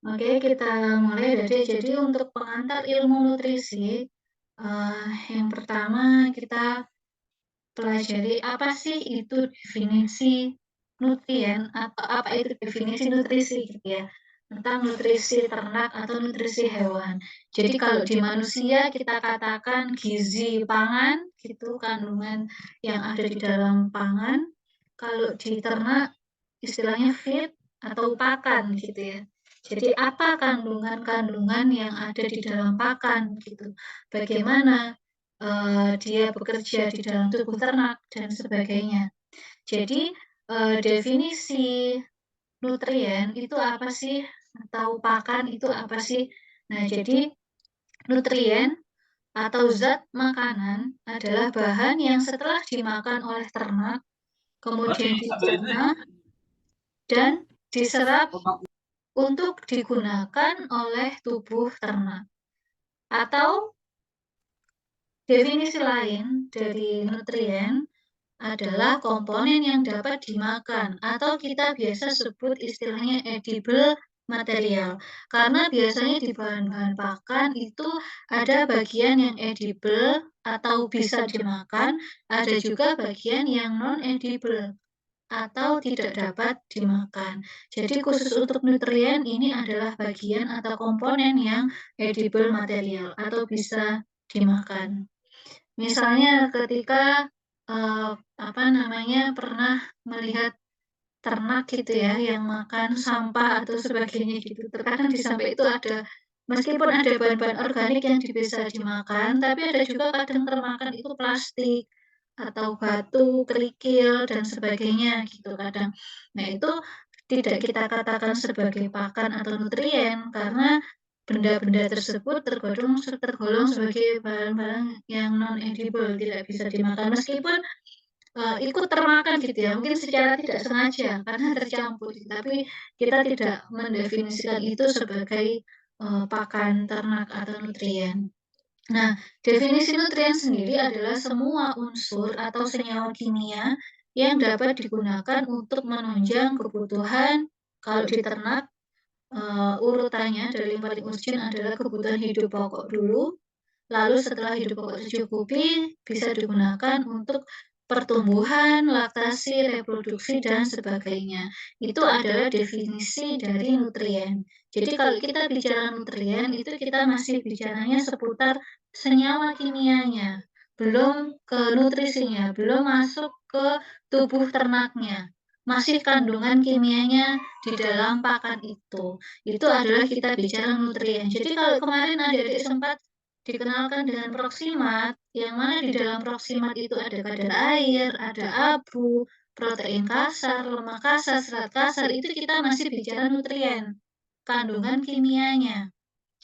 Oke, kita mulai jadi untuk pengantar ilmu nutrisi, yang pertama kita pelajari apa sih itu definisi nutrien atau apa itu definisi nutrisi gitu ya, tentang nutrisi ternak atau nutrisi hewan. Jadi kalau di manusia kita katakan gizi pangan gitu, kandungan yang ada di dalam pangan, kalau di ternak istilahnya feed atau pakan gitu ya. Jadi apa kandungan-kandungan yang ada di dalam pakan gitu, bagaimana dia bekerja di dalam tubuh ternak dan sebagainya. Jadi, definisi nutrien itu apa sih? Atau pakan itu apa sih? Nah, jadi nutrien atau zat makanan adalah bahan yang setelah dimakan oleh ternak, kemudian dicerna dan diserap untuk digunakan oleh tubuh ternak. Atau definisi lain dari nutrien adalah komponen yang dapat dimakan atau kita biasa sebut istilahnya edible material. Karena biasanya di bahan-bahan pakan itu ada bagian yang edible atau bisa dimakan, ada juga bagian yang non edible atau tidak dapat dimakan. Jadi khusus untuk nutrien ini adalah bagian atau komponen yang edible material atau bisa dimakan. Misalnya ketika, apa namanya, pernah melihat ternak gitu ya, yang makan sampah atau sebagainya gitu. Terkadang di sampah itu ada meskipun ada bahan-bahan organik yang bisa dimakan, tapi ada juga kadang termakan itu plastik atau batu, kerikil, dan sebagainya gitu kadang. Nah itu tidak kita katakan sebagai pakan atau nutrien karena benda-benda tersebut tergolong sebagai bahan-bahan yang non edible, tidak bisa dimakan meskipun ikut termakan gitu ya, mungkin secara tidak sengaja karena tercampur gitu, tapi kita tidak mendefinisikan itu sebagai, pakan ternak atau nutrien. Nah, definisi nutrien sendiri adalah semua unsur atau senyawa kimia yang dapat digunakan untuk menunjang kebutuhan kalau di ternak, urutannya dari yang paling urgent adalah kebutuhan hidup pokok dulu. Lalu setelah hidup pokok tercukupi, bisa digunakan untuk pertumbuhan, laktasi, reproduksi, dan sebagainya. Itu adalah definisi dari nutrien. Jadi kalau kita bicara nutrien, itu kita masih bicaranya seputar senyawa kimianya, belum ke nutrisinya, belum masuk ke tubuh ternaknya. Masih kandungan kimianya di dalam pakan itu. Itu adalah kita bicara nutrien. Jadi kalau kemarin adik-adik sempat dikenalkan dengan proksimat, yang mana di dalam proksimat itu ada kadar air, ada abu, protein kasar, lemak kasar, serat kasar, itu kita masih bicara nutrien, kandungan kimianya.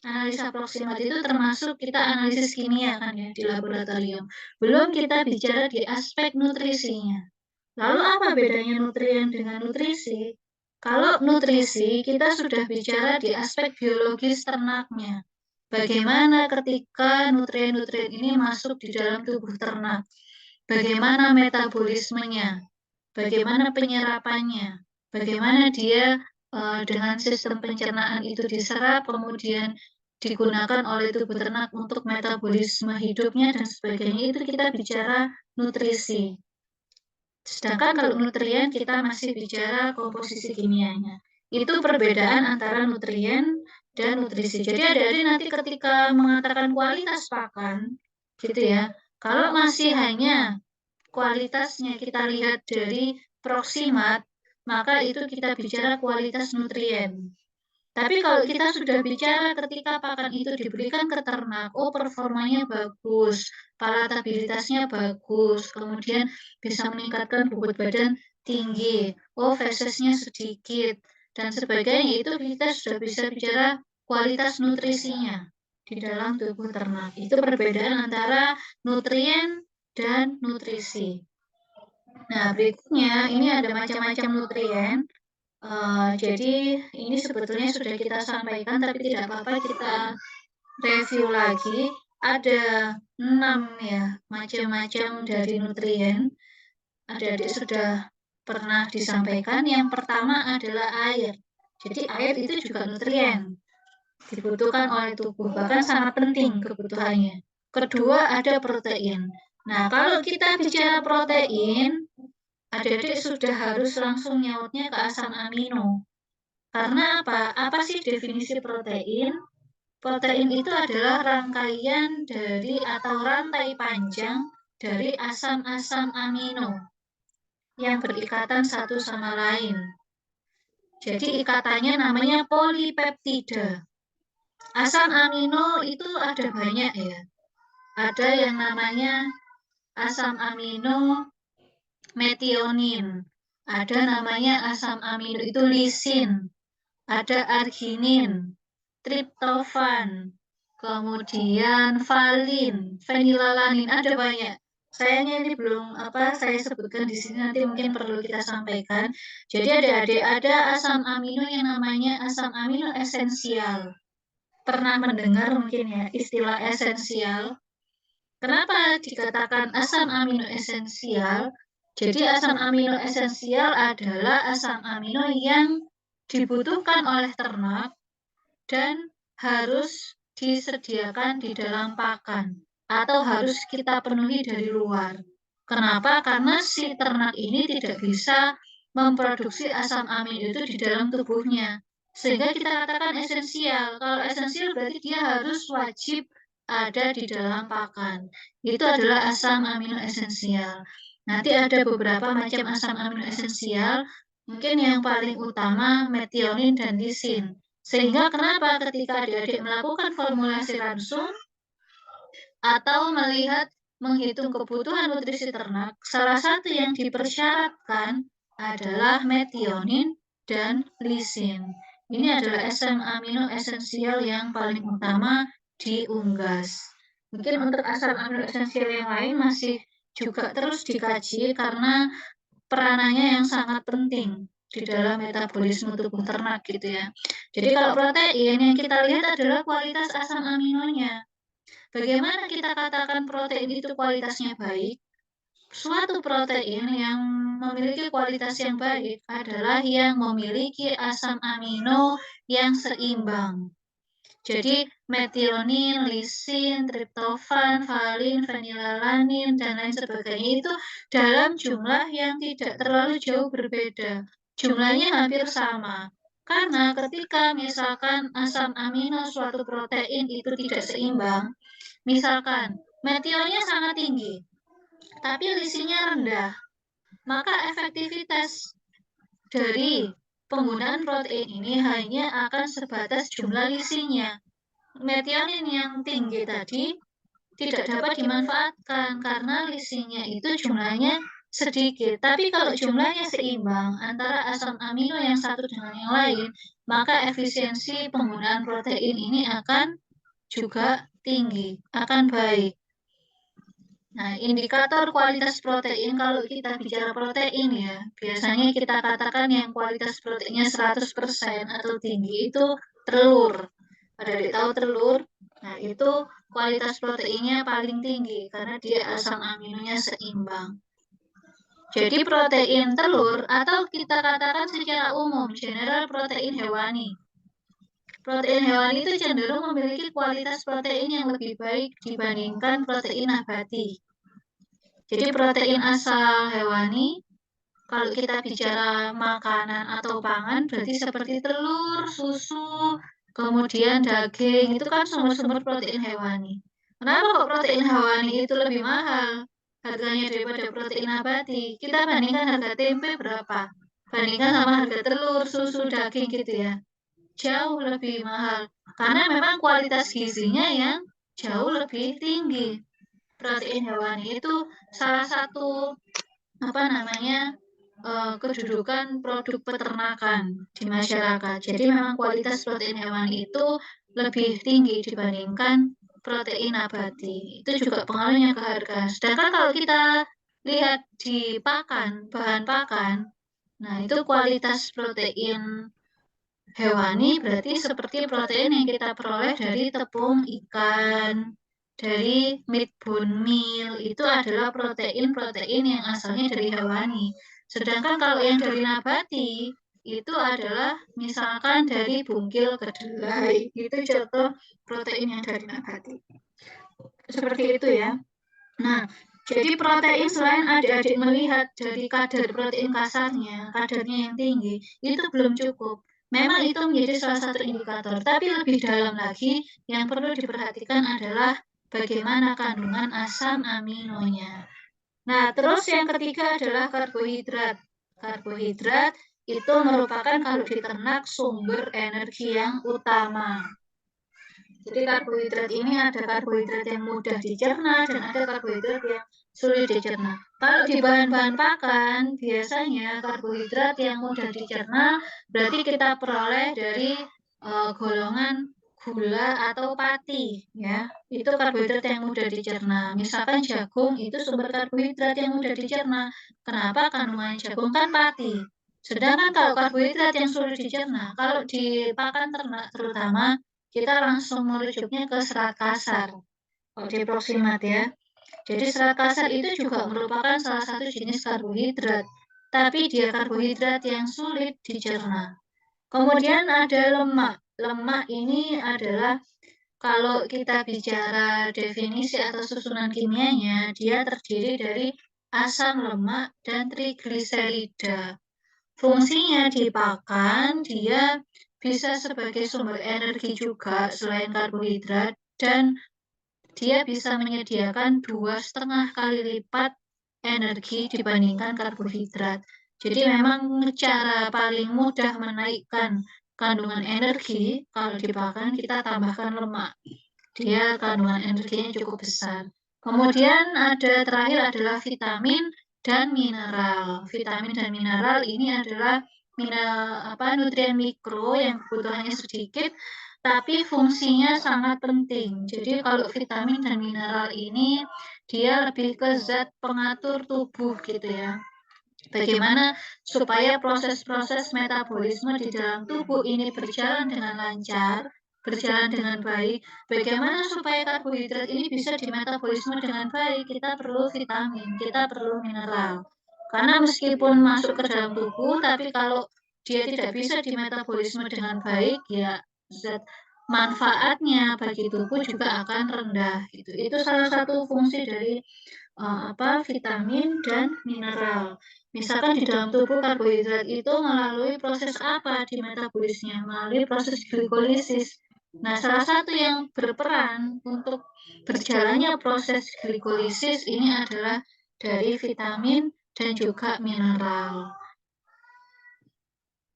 Analisa proksimat itu termasuk kita analisis kimia kan ya di laboratorium. Belum kita bicara di aspek nutrisinya. Lalu apa bedanya nutrien dengan nutrisi? Kalau nutrisi kita sudah bicara di aspek biologis ternaknya. Bagaimana ketika nutrien-nutrien ini masuk di dalam tubuh ternak? Bagaimana metabolismenya? Bagaimana penyerapannya? Bagaimana dia dengan sistem pencernaan itu diserap, kemudian digunakan oleh tubuh ternak untuk metabolisme hidupnya dan sebagainya, itu kita bicara nutrisi. Sedangkan kalau nutrien kita masih bicara komposisi kimianya. Itu perbedaan antara nutrien dan nutrisi. Jadi adik-adik nanti ketika mengatakan kualitas pakan, gitu ya, kalau masih hanya kualitasnya kita lihat dari proksimat, maka itu kita bicara kualitas nutrien. Tapi kalau kita sudah bicara ketika pakan itu diberikan ke ternak, oh performanya bagus, palatabilitasnya bagus, kemudian bisa meningkatkan bobot badan tinggi, oh fesesnya sedikit, dan sebagainya, itu kita sudah bisa bicara kualitas nutrisinya di dalam tubuh ternak. Itu perbedaan antara nutrien dan nutrisi. Nah, berikutnya ini ada macam-macam nutrien. Jadi ini sebetulnya sudah kita sampaikan, tapi tidak apa-apa kita review lagi. Ada 6 ya, macam-macam dari nutrien. Adik-adik sudah pernah disampaikan. Yang pertama adalah air. Jadi air itu juga nutrien, dibutuhkan oleh tubuh, bahkan sangat penting kebutuhannya. Kedua, ada protein. Nah, kalau kita bicara protein, adik-adik sudah harus langsung nyautnya ke asam amino. Karena apa? Apa sih definisi protein? Protein itu adalah rangkaian dari atau rantai panjang dari asam-asam amino yang berikatan satu sama lain. Jadi ikatannya namanya polipeptida. Asam amino itu ada banyak ya. Ada yang namanya asam amino metionin. Ada namanya asam amino itu lisin. Ada arginin, triptofan, kemudian valin, fenilalanin, ada banyak. Sayangnya ini belum saya sebutkan di sini, nanti mungkin perlu kita sampaikan. Jadi ada asam amino yang namanya asam amino esensial. Pernah mendengar mungkin ya istilah esensial? Kenapa dikatakan asam amino esensial? Jadi asam amino esensial adalah asam amino yang dibutuhkan oleh ternak dan harus disediakan di dalam pakan atau harus kita penuhi dari luar. Kenapa? Karena si ternak ini tidak bisa memproduksi asam amino itu di dalam tubuhnya. Sehingga kita katakan esensial. Kalau esensial berarti dia harus wajib ada di dalam pakan. Itu adalah asam amino esensial. Nanti ada beberapa macam asam amino esensial. Mungkin yang paling utama metionin dan lisin. Sehingga kenapa ketika adik-adik melakukan formulasi langsung atau melihat menghitung kebutuhan nutrisi ternak, salah satu yang dipersyaratkan adalah metionin dan lisin. Ini adalah asam amino esensial yang paling utama diunggas. Mungkin untuk asam amino esensial yang lain masih juga terus dikaji karena peranannya yang sangat penting di dalam metabolisme tubuh ternak gitu ya. Jadi kalau protein yang kita lihat adalah kualitas asam aminonya. Bagaimana kita katakan protein itu kualitasnya baik? Suatu protein yang memiliki kualitas yang baik adalah yang memiliki asam amino yang seimbang. Jadi metionin, lisin, triptofan, valin, fenilalanin, dan lain sebagainya itu dalam jumlah yang tidak terlalu jauh berbeda. Jumlahnya hampir sama. Karena ketika misalkan asam amino suatu protein itu tidak seimbang, misalkan metionnya sangat tinggi, tapi lisinnya rendah, maka efektivitas dari penggunaan protein ini hanya akan sebatas jumlah lisinnya. Metionin yang tinggi tadi tidak dapat dimanfaatkan karena lisinnya itu jumlahnya sedikit. Tapi kalau jumlahnya seimbang antara asam amino yang satu dengan yang lain, maka efisiensi penggunaan protein ini akan juga tinggi, akan baik. Nah, indikator kualitas protein, kalau kita bicara protein ya, biasanya kita katakan yang kualitas proteinnya 100% atau tinggi itu telur. Ada tahu telur? Nah, itu kualitas proteinnya paling tinggi karena dia asam aminonya seimbang. Jadi protein telur atau kita katakan secara umum general protein hewani. Protein hewani itu cenderung memiliki kualitas protein yang lebih baik dibandingkan protein nabati. Jadi protein asal hewani, kalau kita bicara makanan atau pangan, berarti seperti telur, susu, kemudian daging, itu kan sumber-sumber protein hewani. Kenapa kok protein hewani itu lebih mahal harganya daripada protein nabati? Kita bandingkan harga tempe berapa? Bandingkan sama harga telur, susu, daging gitu ya. Jauh lebih mahal. Karena memang kualitas gizinya yang jauh lebih tinggi. Protein hewani itu salah satu kedudukan produk peternakan di masyarakat. Jadi memang kualitas protein hewani itu lebih tinggi dibandingkan protein nabati. Itu juga pengaruhnya ke harga. Sedangkan kalau kita lihat di pakan, bahan pakan, nah itu kualitas protein hewani berarti seperti protein yang kita peroleh dari tepung ikan, dari meat bone meal, itu adalah protein-protein yang asalnya dari hewani. Sedangkan kalau yang dari nabati, itu adalah misalkan dari bungkil kedelai, itu contoh protein yang dari nabati. Seperti itu ya. Nah, jadi protein selain adik-adik melihat dari kadar protein kasarnya, kadarnya yang tinggi, itu belum cukup. Memang itu menjadi salah satu indikator, tapi lebih dalam lagi yang perlu diperhatikan adalah bagaimana kandungan asam aminonya. Nah, terus yang ketiga adalah karbohidrat. Karbohidrat itu merupakan kalau di ternak sumber energi yang utama. Jadi karbohidrat ini ada karbohidrat yang mudah dicerna dan ada karbohidrat yang sulit dicerna. Kalau di bahan-bahan pakan, biasanya karbohidrat yang mudah dicerna berarti kita peroleh dari golongan gula atau pati, ya. Itu karbohidrat yang mudah dicerna. Misalkan jagung itu sumber karbohidrat yang mudah dicerna. Kenapa? Kandungan jagung kan pati. Sedangkan kalau karbohidrat yang sulit dicerna, kalau di pakan ternak terutama kita langsung merujuknya ke serat kasar, kalau di Proximat ya. Jadi serat kasar itu juga merupakan salah satu jenis karbohidrat, tapi dia karbohidrat yang sulit dicerna. Kemudian ada lemak. Lemak ini adalah kalau kita bicara definisi atau susunan kimianya, dia terdiri dari asam lemak dan trigliserida. Fungsinya di pakan, dia bisa sebagai sumber energi juga selain karbohidrat dan dia bisa menyediakan 2,5 kali lipat energi dibandingkan karbohidrat. Jadi memang cara paling mudah menaikkan kandungan energi kalau di pakan kita tambahkan lemak. Dia kandungan energinya cukup besar. Kemudian ada terakhir adalah vitamin dan mineral. Vitamin dan mineral ini adalah nutrien mikro yang kebutuhannya sedikit, tapi fungsinya sangat penting. Jadi kalau vitamin dan mineral ini dia lebih ke zat pengatur tubuh gitu ya. Bagaimana supaya proses-proses metabolisme di dalam tubuh ini berjalan dengan lancar, berjalan dengan baik. Bagaimana supaya karbohidrat ini bisa dimetabolisme dengan baik? Kita perlu vitamin, kita perlu mineral. Karena meskipun masuk ke dalam tubuh, tapi kalau dia tidak bisa dimetabolisme dengan baik, ya zat manfaatnya bagi tubuh juga akan rendah gitu. Itu salah satu fungsi dari vitamin dan mineral. Misalkan di dalam tubuh karbohidrat itu melalui proses apa di metabolisnya? Melalui proses glikolisis. Nah, salah satu yang berperan untuk berjalannya proses glikolisis ini adalah dari vitamin dan juga mineral.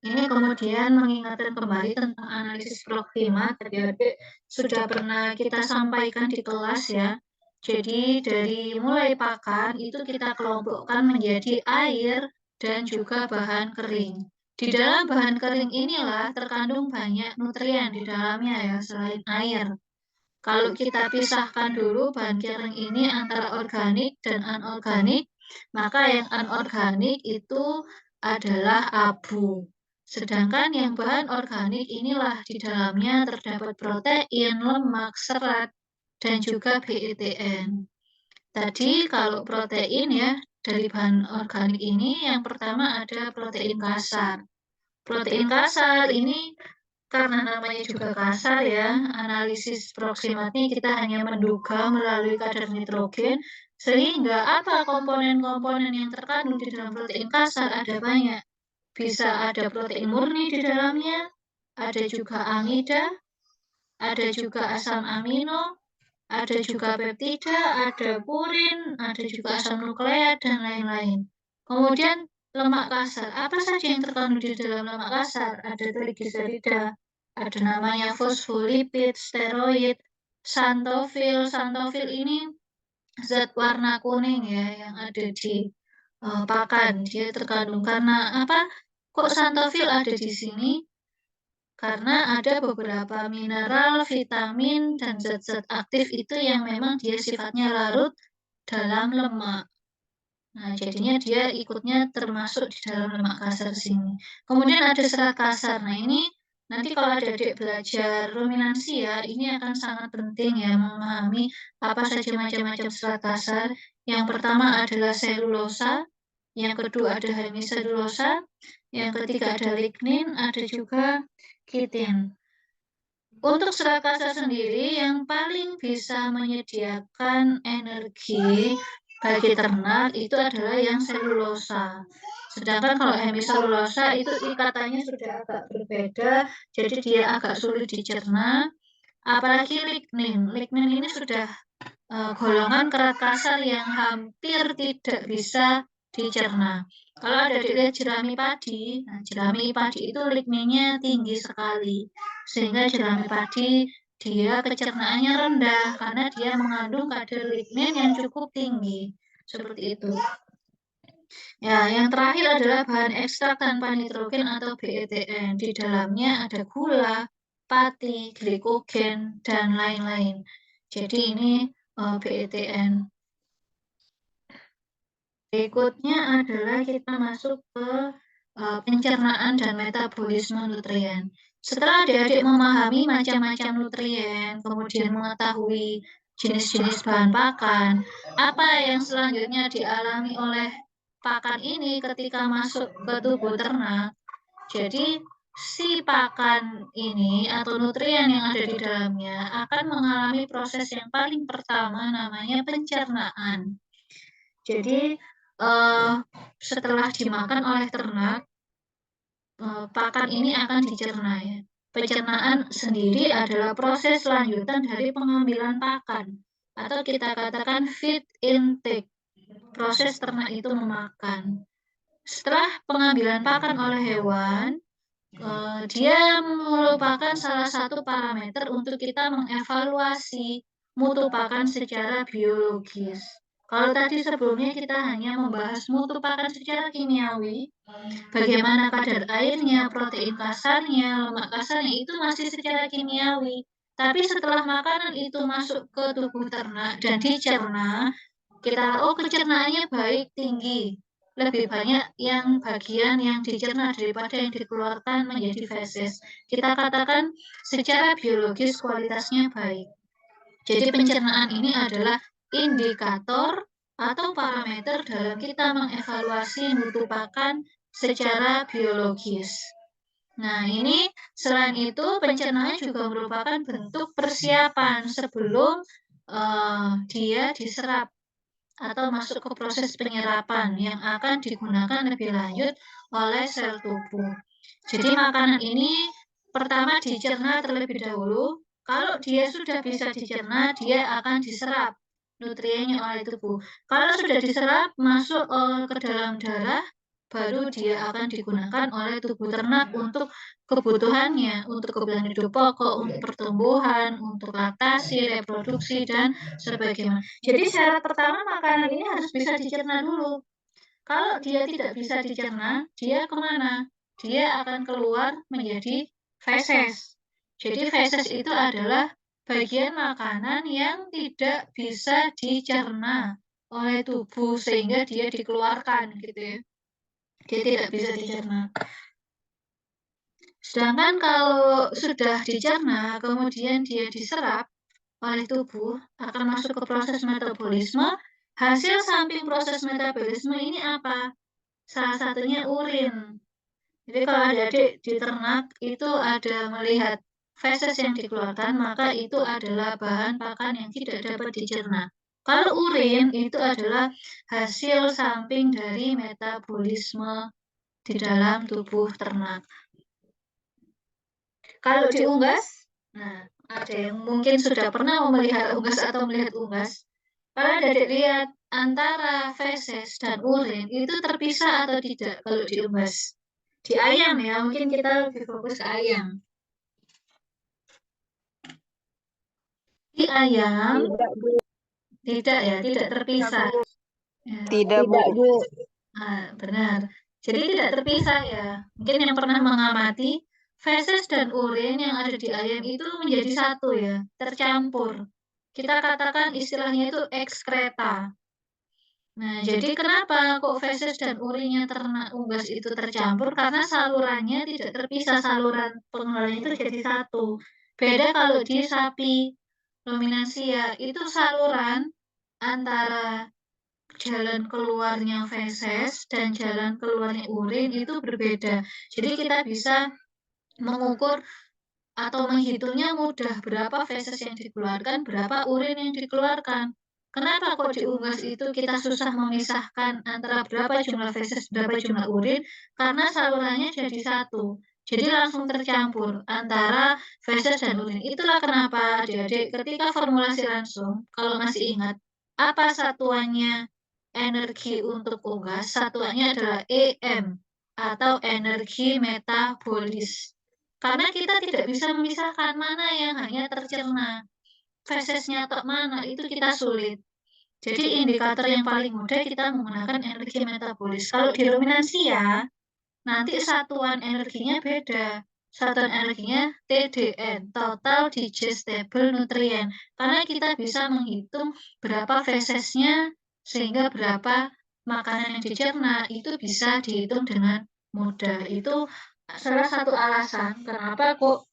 Ini kemudian mengingatkan kembali tentang analisis Proxima, adik-adik sudah pernah kita sampaikan di kelas ya. Jadi dari mulai pakan itu kita kelompokkan menjadi air dan juga bahan kering. Di dalam bahan kering inilah terkandung banyak nutrien di dalamnya ya, selain air. Kalau kita pisahkan dulu bahan kering ini antara organik dan anorganik, maka yang anorganik itu adalah abu. Sedangkan yang bahan organik inilah di dalamnya terdapat protein, lemak, serat, dan juga BETN. Tadi kalau protein ya, dari bahan organik ini yang pertama ada protein kasar. Protein kasar ini karena namanya juga kasar ya, analisis proximatnya kita hanya menduga melalui kadar nitrogen, sehingga apa komponen-komponen yang terkandung di dalam protein kasar ada banyak. Bisa ada protein murni di dalamnya, ada juga amida, ada juga asam amino, ada juga peptida, ada purin, ada juga asam nukleat, dan lain-lain. Kemudian lemak kasar. Apa saja yang terkandung di dalam lemak kasar? Ada trigliserida, ada namanya fosfolipid, steroid, xanthofil. Xanthofil ini zat warna kuning ya yang ada di pakan. Dia terkandung karena apa? Kok xanthofil ada di sini? Karena ada beberapa mineral, vitamin, dan zat-zat aktif itu yang memang dia sifatnya larut dalam lemak. Nah, jadinya dia ikutnya termasuk di dalam lemak kasar sini. Kemudian ada serat kasar. Nah, ini nanti kalau adik-adik belajar ruminansi ya, ini akan sangat penting ya memahami apa saja macam-macam serat kasar. Yang pertama adalah selulosa, yang kedua ada hemiselulosa, yang ketiga ada lignin, ada juga kitin. Untuk serat kasar sendiri yang paling bisa menyediakan energi bagi ternak itu adalah yang selulosa. Sedangkan kalau hemiselulosa itu ikatannya sudah agak berbeda, jadi dia agak sulit dicerna. Apalagi lignin. Lignin ini sudah golongan kerat kasar yang hampir tidak bisa dicerna. Kalau ada dilihat jerami padi, nah jerami padi itu ligninnya tinggi sekali, sehingga jerami padi dia kecernaannya rendah karena dia mengandung kadar lignin yang cukup tinggi, seperti itu. Ya, yang terakhir adalah bahan ekstrak tanpa nitrogen atau BETN. Di dalamnya ada gula, pati, glikogen, dan lain-lain. Jadi ini BETN. Berikutnya adalah kita masuk ke pencernaan dan metabolisme nutrien. Setelah adik-adik memahami macam-macam nutrien, kemudian mengetahui jenis-jenis bahan pakan, apa yang selanjutnya dialami oleh pakan ini ketika masuk ke tubuh ternak. Jadi si pakan ini atau nutrien yang ada di dalamnya akan mengalami proses yang paling pertama namanya pencernaan. Jadi setelah dimakan oleh ternak, pakan ini akan dicerna ya. Pencernaan sendiri adalah proses lanjutan dari pengambilan pakan atau kita katakan feed intake. Proses ternak itu memakan. Setelah pengambilan pakan oleh hewan, dia merupakan salah satu parameter untuk kita mengevaluasi mutu pakan secara biologis. Kalau tadi sebelumnya kita hanya membahas mutu pakan secara kimiawi, bagaimana kadar airnya, protein kasarnya, lemak kasarnya itu masih secara kimiawi. Tapi setelah makanan itu masuk ke tubuh ternak dan dicerna, kita kecernaannya baik, tinggi. Lebih banyak yang bagian yang dicerna daripada yang dikeluarkan menjadi feses. Kita katakan secara biologis kualitasnya baik. Jadi pencernaan ini adalah indikator atau parameter dalam kita mengevaluasi mutu pakan secara biologis. Nah, ini selain itu pencernaan juga merupakan bentuk persiapan sebelum dia diserap atau masuk ke proses penyerapan yang akan digunakan lebih lanjut oleh sel tubuh. Jadi makanan ini pertama dicerna terlebih dahulu. Kalau dia sudah bisa dicerna, dia akan diserap nutriennya oleh tubuh. Kalau sudah diserap masuk ke dalam darah, baru dia akan digunakan oleh tubuh ternak untuk kebutuhannya, untuk kebutuhan hidup pokok, untuk pertumbuhan, untuk laktasi, reproduksi, dan sebagainya. Jadi syarat pertama makanan ini harus bisa dicerna dulu. Kalau dia tidak bisa dicerna, dia kemana? Dia akan keluar menjadi feses. Jadi feses itu adalah bagian makanan yang tidak bisa dicerna oleh tubuh sehingga dia dikeluarkan gitu ya. Dia tidak bisa dicerna. Sedangkan kalau sudah dicerna, kemudian dia diserap oleh tubuh, akan masuk ke proses metabolisme. Hasil samping proses metabolisme ini apa? Salah satunya urin. Jadi kalau adik-adik di ternak itu ada melihat feses yang dikeluarkan, maka itu adalah bahan pakan yang tidak dapat dicerna. Kalau urin itu adalah hasil samping dari metabolisme di dalam tubuh ternak. Kalau di unggas, nah ada yang mungkin sudah pernah memelihara unggas atau melihat unggas. Kalau adik lihat antara feses dan urin itu terpisah atau tidak kalau di unggas. Di ayam ya, mungkin kita lebih fokus ke ayam. Di ayam tidak ya, tidak terpisah. Ya. Tidak, Bu. Benar. Jadi tidak terpisah ya. Mungkin yang pernah mengamati feses dan urin yang ada di ayam itu menjadi satu ya, tercampur. Kita katakan istilahnya itu ekskreta. Nah, jadi kenapa kok feses dan urinnya ternak unggas itu tercampur? Karena salurannya tidak terpisah, saluran pengeluarannya itu jadi satu. Beda kalau di sapi ruminansia, itu saluran antara jalan keluarnya feses dan jalan keluarnya urin itu berbeda. Jadi kita bisa mengukur atau menghitungnya mudah, berapa feses yang dikeluarkan, berapa urin yang dikeluarkan. Kenapa kok di unggas itu kita susah memisahkan antara berapa jumlah feses, berapa jumlah urin? Karena salurannya jadi satu. Jadi langsung tercampur antara feses dan urin. Itulah kenapa adik-adik ketika formulasi langsung, kalau masih ingat, apa satuannya energi untuk unggas? Satuannya adalah EM atau energi metabolis. Karena kita tidak bisa memisahkan mana yang hanya tercerna, fesesnya atau mana, itu kita sulit. Jadi indikator yang paling mudah kita menggunakan energi metabolis. Kalau di ruminansia, nanti satuan energinya beda. Satuan energinya TDN, Total Digestible Nutrient. Karena kita bisa menghitung berapa fesesnya sehingga berapa makanan yang dicerna itu bisa dihitung dengan mudah. Itu salah satu alasan kenapa kok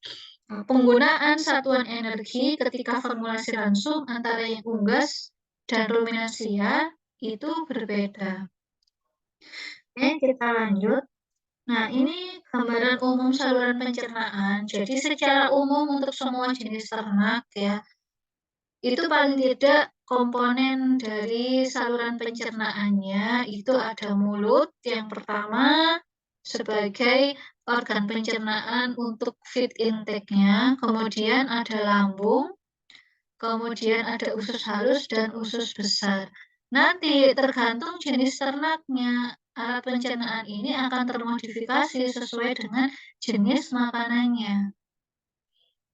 penggunaan satuan energi ketika formulasi langsung antara yang unggas dan ruminansia itu berbeda. Oke, kita lanjut. Nah, ini gambaran umum saluran pencernaan. Jadi secara umum untuk semua jenis ternak ya, itu paling tidak komponen dari saluran pencernaannya itu ada mulut yang pertama sebagai organ pencernaan untuk feed intake-nya, kemudian ada lambung, kemudian ada usus halus dan usus besar. Nanti tergantung jenis ternaknya, alat pencernaan ini akan termodifikasi sesuai dengan jenis makanannya.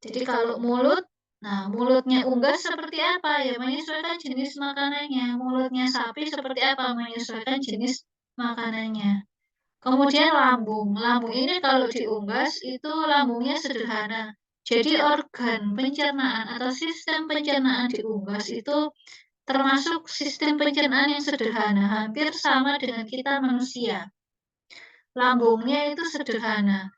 Jadi kalau mulut, nah mulutnya unggas seperti apa ya menyesuaikan jenis makanannya. Mulutnya sapi seperti apa menyesuaikan jenis makanannya. Kemudian lambung. Lambung ini kalau diunggas itu lambungnya sederhana. Jadi organ pencernaan atau sistem pencernaan diunggas itu termasuk sistem pencernaan yang sederhana, hampir sama dengan kita manusia. Lambungnya itu sederhana,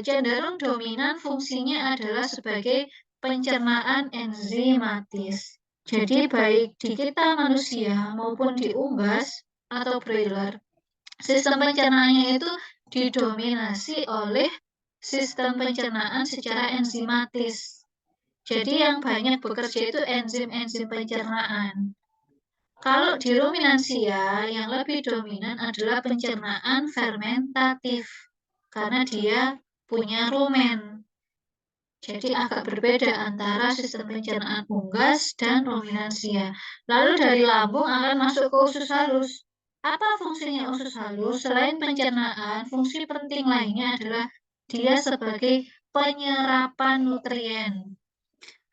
cenderung dominan fungsinya adalah sebagai pencernaan enzimatis. Jadi baik di kita manusia maupun di unggas atau broiler, sistem pencernaannya itu didominasi oleh sistem pencernaan secara enzimatis. Jadi yang banyak bekerja itu enzim-enzim pencernaan. Kalau di ruminansia, yang lebih dominan adalah pencernaan fermentatif, karena dia punya rumen. Jadi agak berbeda antara sistem pencernaan unggas dan ruminansia. Lalu dari lambung akan masuk ke usus halus. Apa fungsinya usus halus? Selain pencernaan, fungsi penting lainnya adalah dia sebagai penyerapan nutrien.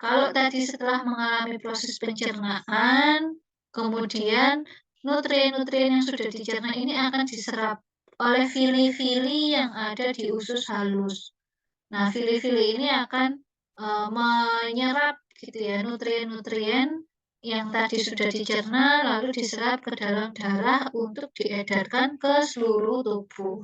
Kalau tadi setelah mengalami proses pencernaan, kemudian nutrien-nutrien yang sudah dicerna ini akan diserap oleh vili-vili yang ada di usus halus. Nah, vili-vili ini akan menyerap gitu ya nutrien-nutrien yang tadi sudah dicerna lalu diserap ke dalam darah untuk diedarkan ke seluruh tubuh.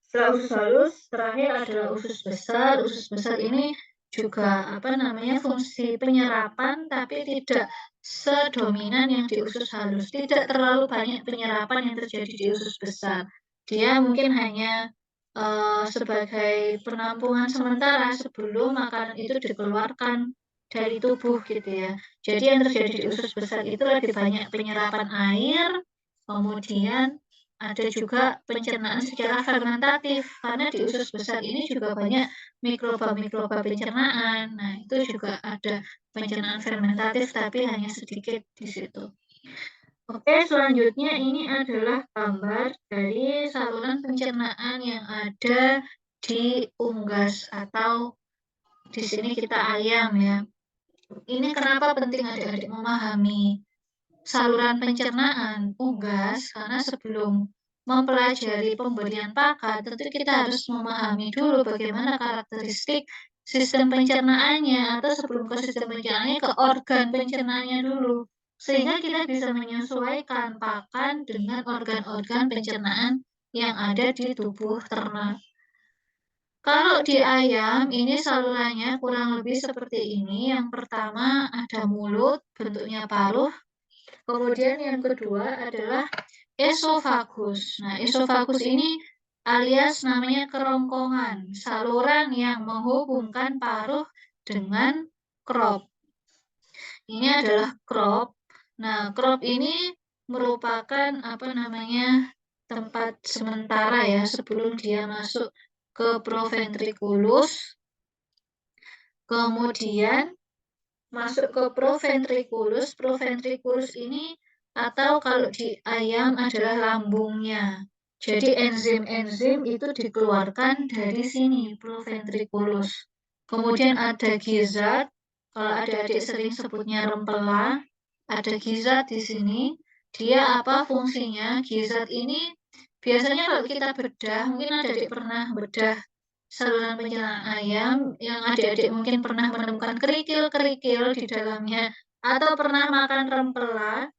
Setelah usus halus, terakhir adalah usus besar. Usus besar ini juga apa namanya fungsi penyerapan tapi tidak sedominan yang di usus halus. Tidak terlalu banyak penyerapan yang terjadi di usus besar. Dia mungkin hanya sebagai penampungan sementara sebelum makanan itu dikeluarkan dari tubuh gitu ya. Jadi yang terjadi di usus besar itu lebih banyak penyerapan air, kemudian ada juga pencernaan secara fermentatif, karena di usus besar ini juga banyak mikroba-mikroba pencernaan. Nah, itu juga ada pencernaan fermentatif, tapi hanya sedikit di situ. Oke, selanjutnya ini adalah gambar dari saluran pencernaan yang ada di unggas atau di sini kita ayam ya. Ini kenapa penting adik-adik memahami saluran pencernaan unggas, karena sebelum mempelajari pemberian pakan, tentu kita harus memahami dulu bagaimana karakteristik sistem pencernaannya, atau sebelum ke sistem pencernaannya, ke organ pencernaannya dulu. Sehingga kita bisa menyesuaikan pakan dengan organ-organ pencernaan yang ada di tubuh ternak. Kalau di ayam, ini salurannya kurang lebih seperti ini. Yang pertama ada mulut, bentuknya paruh. Kemudian yang kedua adalah esofagus. Nah, esofagus ini alias namanya kerongkongan, saluran yang menghubungkan paruh dengan crop. Ini adalah crop. Nah, crop ini merupakan apa namanya tempat sementara ya sebelum dia masuk ke proventriculus. Kemudian masuk ke proventriculus. Proventriculus ini atau kalau di ayam adalah lambungnya. Jadi enzim-enzim itu dikeluarkan dari sini, proventriculus. Kemudian ada gizzard, kalau adik-adik sering sebutnya rempela, ada gizzard di sini. Dia apa fungsinya? Gizzard ini biasanya kalau kita bedah, mungkin adik-adik pernah bedah saluran pencernaan ayam yang adik-adik mungkin pernah menemukan kerikil-kerikil di dalamnya atau pernah makan rempela,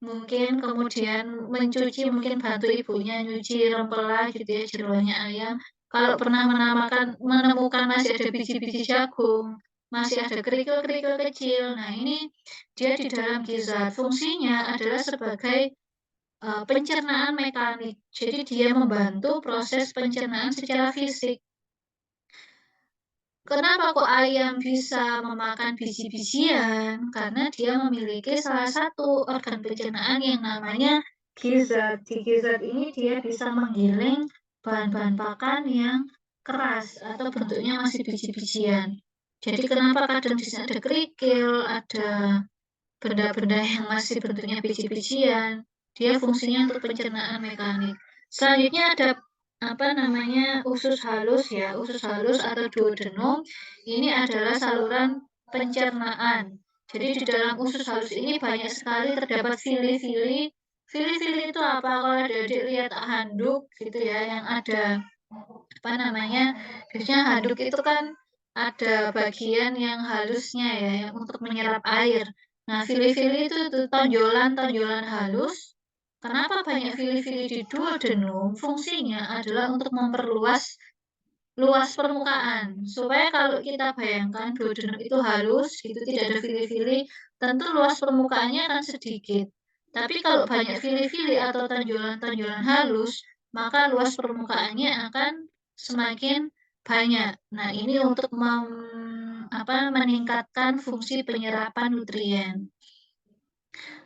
mungkin kemudian mencuci, mungkin bantu ibunya nyuci rempela gitu ya, jeroannya ayam. Kalau pernah menemukan masih ada biji-biji jagung, masih ada kerikil-kerikil kecil. Nah, ini dia di dalam gizzard. Fungsinya adalah sebagai pencernaan mekanik. Jadi dia membantu proses pencernaan secara fisik. Kenapa kok ayam bisa memakan biji-bijian? Karena dia memiliki salah satu organ pencernaan yang namanya gizzard. Di gizzard ini dia bisa menggiling bahan-bahan pakan yang keras atau bentuknya masih biji-bijian. Jadi kenapa kadang di sini ada kerikil, ada benda-benda yang masih bentuknya biji-bijian. Dia fungsinya untuk pencernaan mekanik. Selanjutnya ada apa namanya usus halus ya, usus halus atau duodenum. Ini adalah saluran pencernaan. Jadi di dalam usus halus ini banyak sekali terdapat fili-fili. Fili-fili itu apa? Kalau adik-adik lihat handuk gitu ya, yang ada apa namanya? Biasanya handuk itu kan ada bagian yang halusnya ya, yang untuk menyerap air. Nah, fili-fili itu tonjolan-tonjolan halus. Kenapa banyak fili-fili di duodenum? Fungsinya adalah untuk memperluas luas permukaan. Supaya kalau kita bayangkan duodenum itu halus, itu tidak ada fili-fili, tentu luas permukaannya akan sedikit. Tapi kalau banyak fili-fili atau tonjolan-tonjolan halus, maka luas permukaannya akan semakin banyak. Nah, ini untuk meningkatkan fungsi penyerapan nutrien.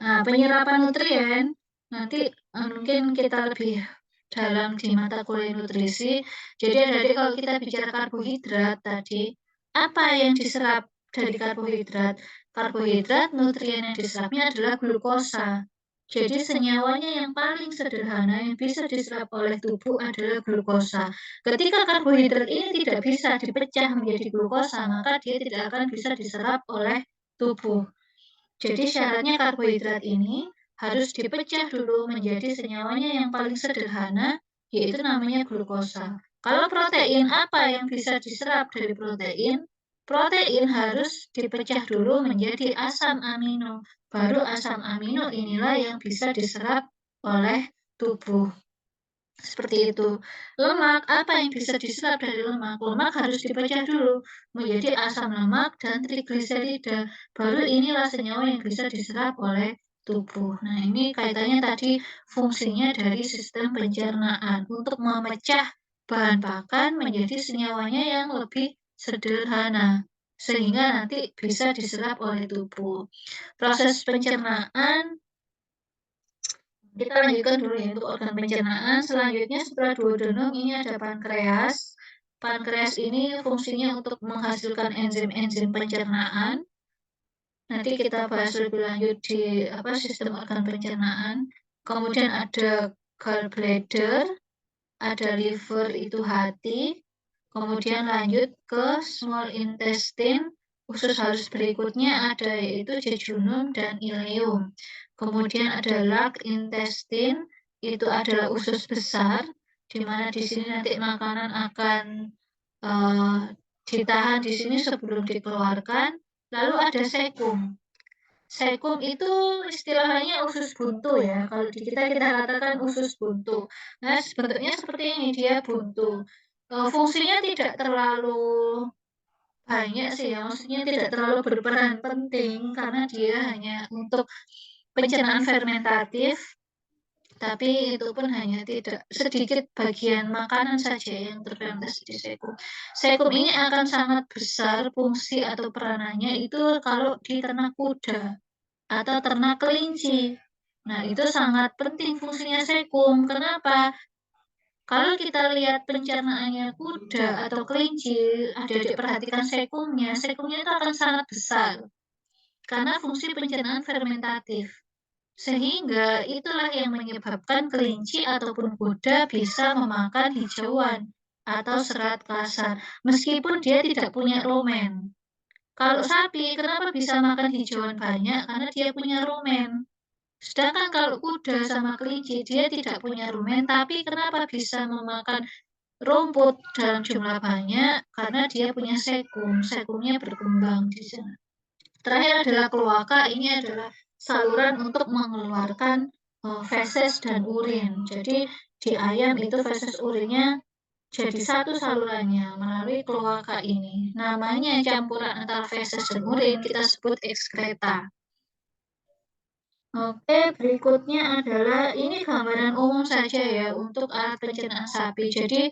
Nah, penyerapan nutrien nanti mungkin kita lebih dalam di mata kuliah nutrisi. Jadi adik kalau kita bicara karbohidrat tadi, apa yang diserap dari karbohidrat? Karbohidrat nutrien yang diserapnya adalah glukosa. Jadi senyawanya yang paling sederhana yang bisa diserap oleh tubuh adalah glukosa. Ketika karbohidrat ini tidak bisa dipecah menjadi glukosa, maka dia tidak akan bisa diserap oleh tubuh. Jadi syaratnya karbohidrat ini harus dipecah dulu menjadi senyawanya yang paling sederhana, yaitu namanya glukosa. Kalau protein, apa yang bisa diserap dari protein? Protein harus dipecah dulu menjadi asam amino. Baru asam amino inilah yang bisa diserap oleh tubuh. Seperti itu. Lemak, apa yang bisa diserap dari lemak? Lemak harus dipecah dulu menjadi asam lemak dan trigliserida. Baru inilah senyawa yang bisa diserap oleh tubuh. Nah, ini kaitannya tadi fungsinya dari sistem pencernaan untuk memecah bahan pakan menjadi senyawanya yang lebih sederhana sehingga nanti bisa diserap oleh tubuh. Proses pencernaan kita lanjutkan dulu ya untuk organ pencernaan. Selanjutnya setelah duodenum ini ada pankreas. Pankreas ini fungsinya untuk menghasilkan enzim-enzim pencernaan. Nanti kita bahas lebih lanjut di sistem organ pencernaan. Kemudian ada gallbladder, ada liver itu hati. Kemudian lanjut ke small intestine. Usus halus berikutnya ada yaitu jejunum dan ileum. Kemudian ada large intestine, itu adalah usus besar, di mana di sini nanti makanan akan ditahan di sini sebelum dikeluarkan. Lalu ada cecum. Cecum itu istilahnya usus buntu ya. Kalau di kita katakan usus buntu. Nah, bentuknya seperti ini, dia buntu. Fungsinya tidak terlalu banyak sih ya, maksudnya tidak terlalu berperan penting karena dia hanya untuk pencernaan fermentatif, tapi itu pun hanya tidak sedikit bagian makanan saja yang terfermentasi di sekum. Sekum ini akan sangat besar fungsi atau peranannya itu kalau di ternak kuda atau ternak kelinci. Nah, itu sangat penting fungsinya sekum. Kenapa? Kalau kita lihat pencernaannya kuda atau kelinci, adik-adik perhatikan sekumnya, sekumnya itu akan sangat besar karena fungsi pencernaan fermentatif. Sehingga itulah yang menyebabkan kelinci ataupun kuda bisa memakan hijauan atau serat kasar, meskipun dia tidak punya rumen. Kalau sapi, kenapa bisa makan hijauan banyak? Karena dia punya rumen. Sedangkan kalau kuda sama kelinci, dia tidak punya rumen, tapi kenapa bisa memakan rumput dalam jumlah banyak? Karena dia punya sekum, sekumnya berkembang di sana. Terakhir adalah kloaka, ini adalah saluran untuk mengeluarkan feses dan urin. Jadi di ayam itu feses urinnya jadi satu salurannya melalui kloaka ini. Namanya campuran antara feses dan urin kita sebut ekskreta. Oke, berikutnya adalah ini gambaran umum saja ya untuk alat pencernaan sapi. Jadi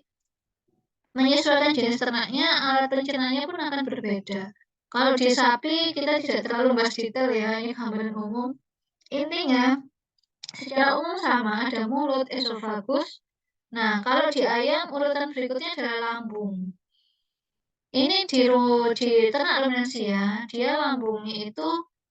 menyesuaikan jenis ternaknya, alat pencernaannya pun akan berbeda. Kalau di sapi kita tidak terlalu bahas detail ya, ini gambaran umum. Intinya, secara umum sama, ada mulut, esofagus. Nah, kalau di ayam, urutan berikutnya adalah lambung. Ini di ternak ruminansia, dia lambungnya itu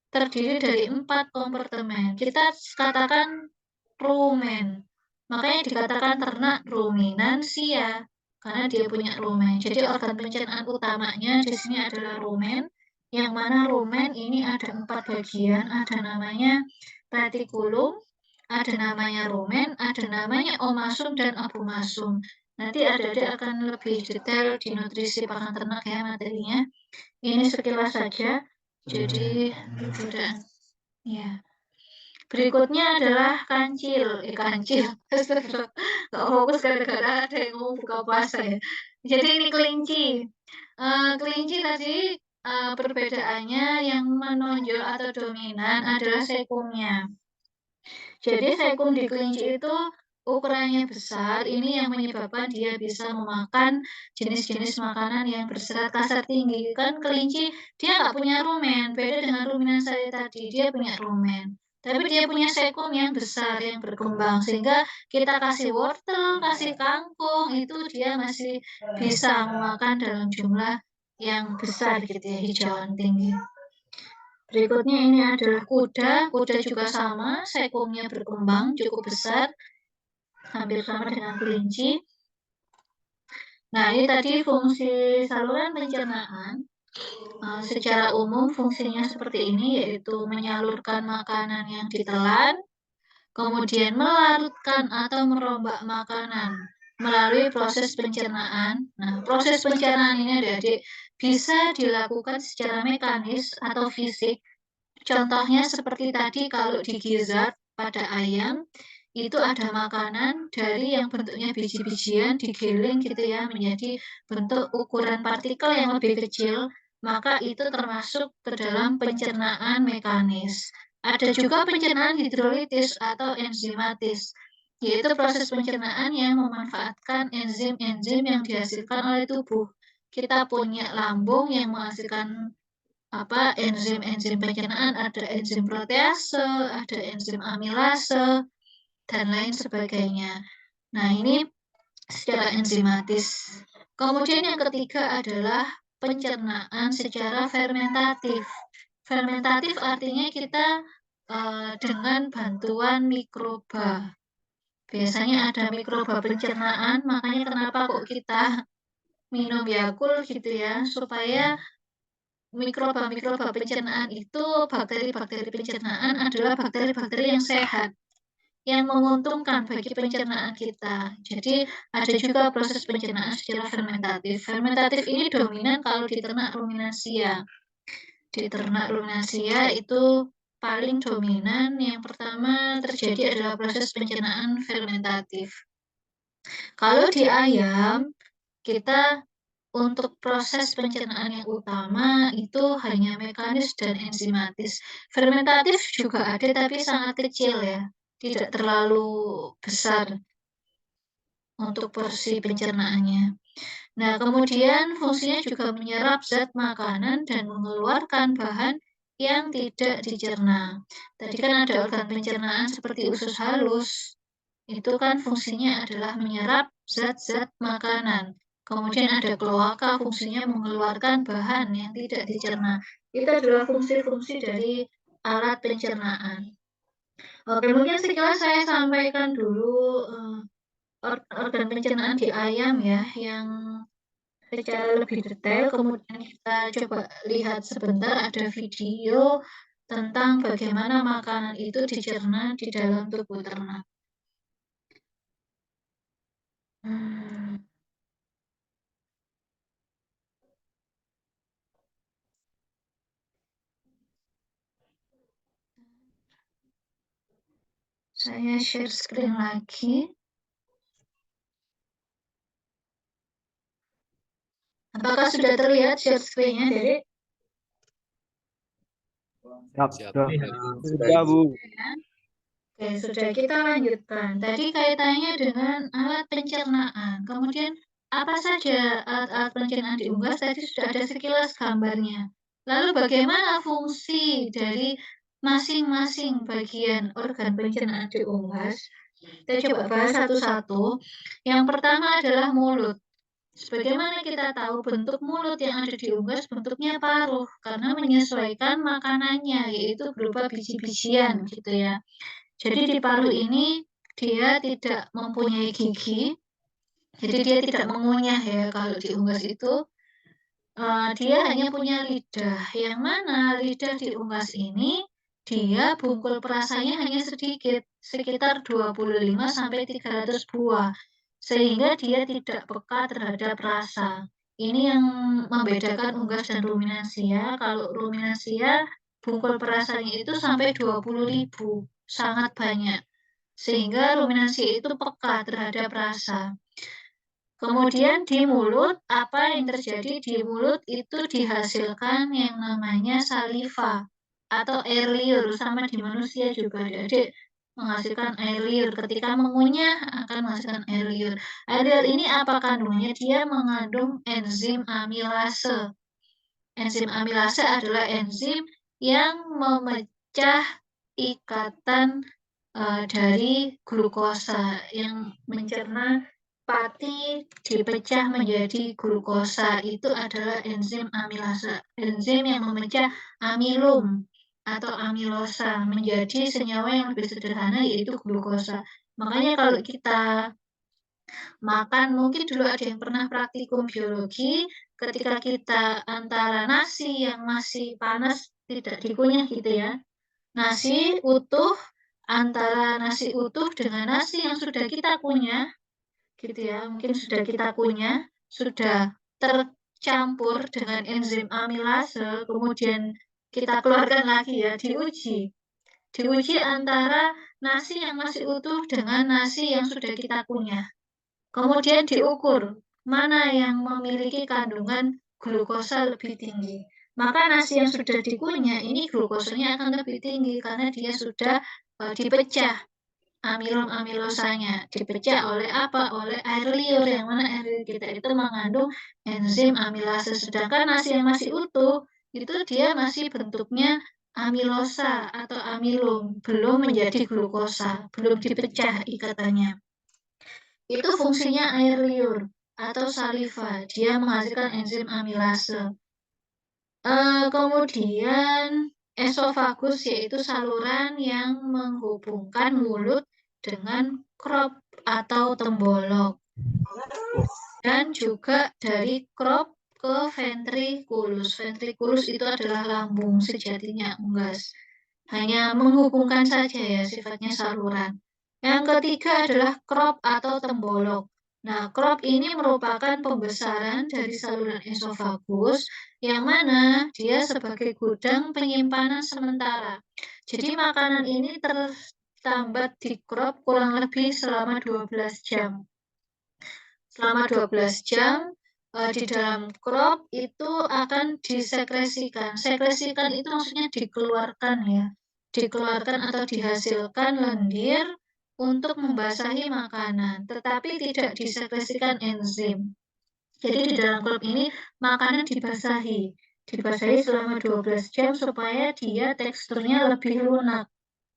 terdiri dari 4 kompartemen. Kita katakan rumen. Makanya dikatakan ternak ruminansia karena dia punya rumen. Jadi organ pencernaan utamanya di sini adalah rumen. Yang mana rumen ini ada 4 bagian, ada namanya retikulum, ada namanya rumen, ada namanya omasum dan abomasum. Nanti adik-adik akan lebih detail di nutrisi pakan ternak ya materinya. Ini sekilas saja. Jadi sudah ya. Berikutnya adalah kancil. Kancil. Nggak fokus gara-gara ada yang ngomong buka puasa ya. Jadi ini kelinci. Kelinci tadi perbedaannya yang menonjol atau dominan adalah sekumnya. Jadi sekum di kelinci itu ukurannya besar, ini yang menyebabkan dia bisa memakan jenis-jenis makanan yang berserat kasar tinggi. Kan kelinci dia nggak punya rumen, beda dengan ruminan saya tadi, dia punya rumen. Tapi dia punya sekum yang besar, yang berkembang, sehingga kita kasih wortel, kasih kangkung, itu dia masih bisa memakan dalam jumlah yang besar gitu ya, hijauan tinggi. Berikutnya ini adalah kuda. Kuda juga sama, sekumnya berkembang cukup besar, hampir sama dengan kelinci. Nah, ini tadi fungsi saluran pencernaan. Secara umum fungsinya seperti ini, yaitu menyalurkan makanan yang ditelan, kemudian melarutkan atau merombak makanan melalui proses pencernaan. Nah, proses pencernaan ini adik-adik bisa dilakukan secara mekanis atau fisik. Contohnya seperti tadi kalau di gizzard pada ayam, itu ada makanan dari yang bentuknya biji-bijian digiling gitu ya menjadi bentuk ukuran partikel yang lebih kecil, maka itu termasuk ke dalam pencernaan mekanis. Ada juga pencernaan hidrolitis atau enzimatis, yaitu proses pencernaan yang memanfaatkan enzim-enzim yang dihasilkan oleh tubuh. Kita punya lambung yang menghasilkan enzim-enzim pencernaan, ada enzim protease, ada enzim amilase, dan lain sebagainya. Nah, ini secara enzimatis. Kemudian yang ketiga adalah pencernaan secara fermentatif. Fermentatif artinya kita dengan bantuan mikroba. Biasanya ada mikroba pencernaan, makanya kenapa kok kita minum Yakult gitu ya, supaya mikroba-mikroba pencernaan itu, bakteri-bakteri pencernaan adalah bakteri-bakteri yang sehat, yang menguntungkan bagi pencernaan kita. Jadi ada juga proses pencernaan secara fermentatif. Fermentatif ini dominan kalau di ternak ruminansia. Di ternak ruminansia itu paling dominan, yang pertama terjadi adalah proses pencernaan fermentatif. Kalau di ayam, kita Untuk proses pencernaan yang utama itu hanya mekanis dan enzimatis. Fermentatif juga ada tapi sangat kecil ya, tidak terlalu besar untuk porsi pencernaannya. Nah, kemudian fungsinya juga menyerap zat makanan dan mengeluarkan bahan yang tidak dicerna. Tadi kan ada organ pencernaan seperti usus halus, itu kan fungsinya adalah menyerap zat-zat makanan. Kemudian ada kloaka, fungsinya mengeluarkan bahan yang tidak dicerna. Itu adalah fungsi-fungsi dari alat pencernaan. Oke, mungkin sekilas saya sampaikan dulu organ pencernaan di ayam ya, yang secara lebih detail. Kemudian kita coba lihat sebentar ada video tentang bagaimana makanan itu dicerna di dalam tubuh ternak. Hmm. Saya share screen lagi. Apakah sudah terlihat share screen-nya, Dede? Siap. Sudah, Bu. Oke, sudah, kita lanjutkan. Tadi kaitannya dengan alat pencernaan. Kemudian apa saja alat-alat pencernaan di unggas? Tadi sudah ada sekilas gambarnya. Lalu bagaimana fungsi dari masing-masing bagian organ pencernaan di unggas? Kita coba bahas satu-satu. Yang pertama adalah mulut. Sebagaimana kita tahu, bentuk mulut yang ada di unggas bentuknya paruh karena menyesuaikan makanannya, yaitu berupa biji-bijian gitu ya. Jadi di paruh ini dia tidak mempunyai gigi, jadi dia tidak mengunyah ya kalau di unggas itu. Dia hanya punya lidah, yang mana lidah di unggas ini dia bungkul perasanya hanya sedikit, sekitar 25 sampai 300 buah, sehingga dia tidak peka terhadap rasa. Ini yang membedakan unggas dan ruminansia. Kalau ruminansia bungkul perasanya itu sampai 20.000, sangat banyak. Sehingga ruminansia itu peka terhadap rasa. Kemudian di mulut, apa yang terjadi di mulut itu dihasilkan yang namanya saliva atau air liur, sama di manusia juga adik menghasilkan air liur. Ketika mengunyah akan menghasilkan air liur. Air liur ini apa kandungannya? Dia mengandung enzim amilase. Enzim amilase adalah enzim yang memecah ikatan dari glukosa yang mencerna pati dipecah menjadi glukosa. Itu adalah enzim amilase, enzim yang memecah amilum atau amilosa menjadi senyawa yang lebih sederhana yaitu glukosa. Makanya kalau kita makan, mungkin dulu ada yang pernah praktikum biologi, ketika kita antara nasi yang masih panas tidak dikunyah gitu ya, nasi utuh, antara nasi utuh dengan nasi yang sudah kita kunyah, gitu ya, mungkin sudah kita kunyah, sudah tercampur dengan enzim amilase, kemudian kita keluarkan lagi ya, diuji. Diuji antara nasi yang masih utuh dengan nasi yang sudah kita kunyah. Kemudian diukur mana yang memiliki kandungan glukosa lebih tinggi. Maka nasi yang sudah dikunyah ini glukosanya akan lebih tinggi karena dia sudah dipecah amilum amilosanya. Dipecah oleh apa? Oleh air liur, yang mana air liur kita itu mengandung enzim amilase. Sedangkan nasi yang masih utuh itu dia masih bentuknya amilosa atau amilum, belum menjadi glukosa, belum dipecah ikatannya. Itu fungsinya air liur atau saliva, dia menghasilkan enzim amilase. Kemudian esofagus yaitu saluran yang menghubungkan mulut dengan crop atau tembolok. Dan juga dari crop ke ventriculus. Ventriculus itu adalah lambung sejatinya unggas. Hanya menghubungkan saja ya, sifatnya saluran. Yang ketiga adalah crop atau tembolok. Nah, crop ini merupakan pembesaran dari saluran esofagus yang mana dia sebagai gudang penyimpanan sementara. Jadi makanan ini tertambat di crop kurang lebih selama 12 jam. Selama 12 jam, di dalam crop itu akan disekresikan. Sekresikan itu maksudnya dikeluarkan ya, dikeluarkan atau dihasilkan lendir untuk membasahi makanan, tetapi tidak disekresikan enzim. Jadi di dalam klub ini makanan dibasahi selama 12 jam supaya dia teksturnya lebih lunak.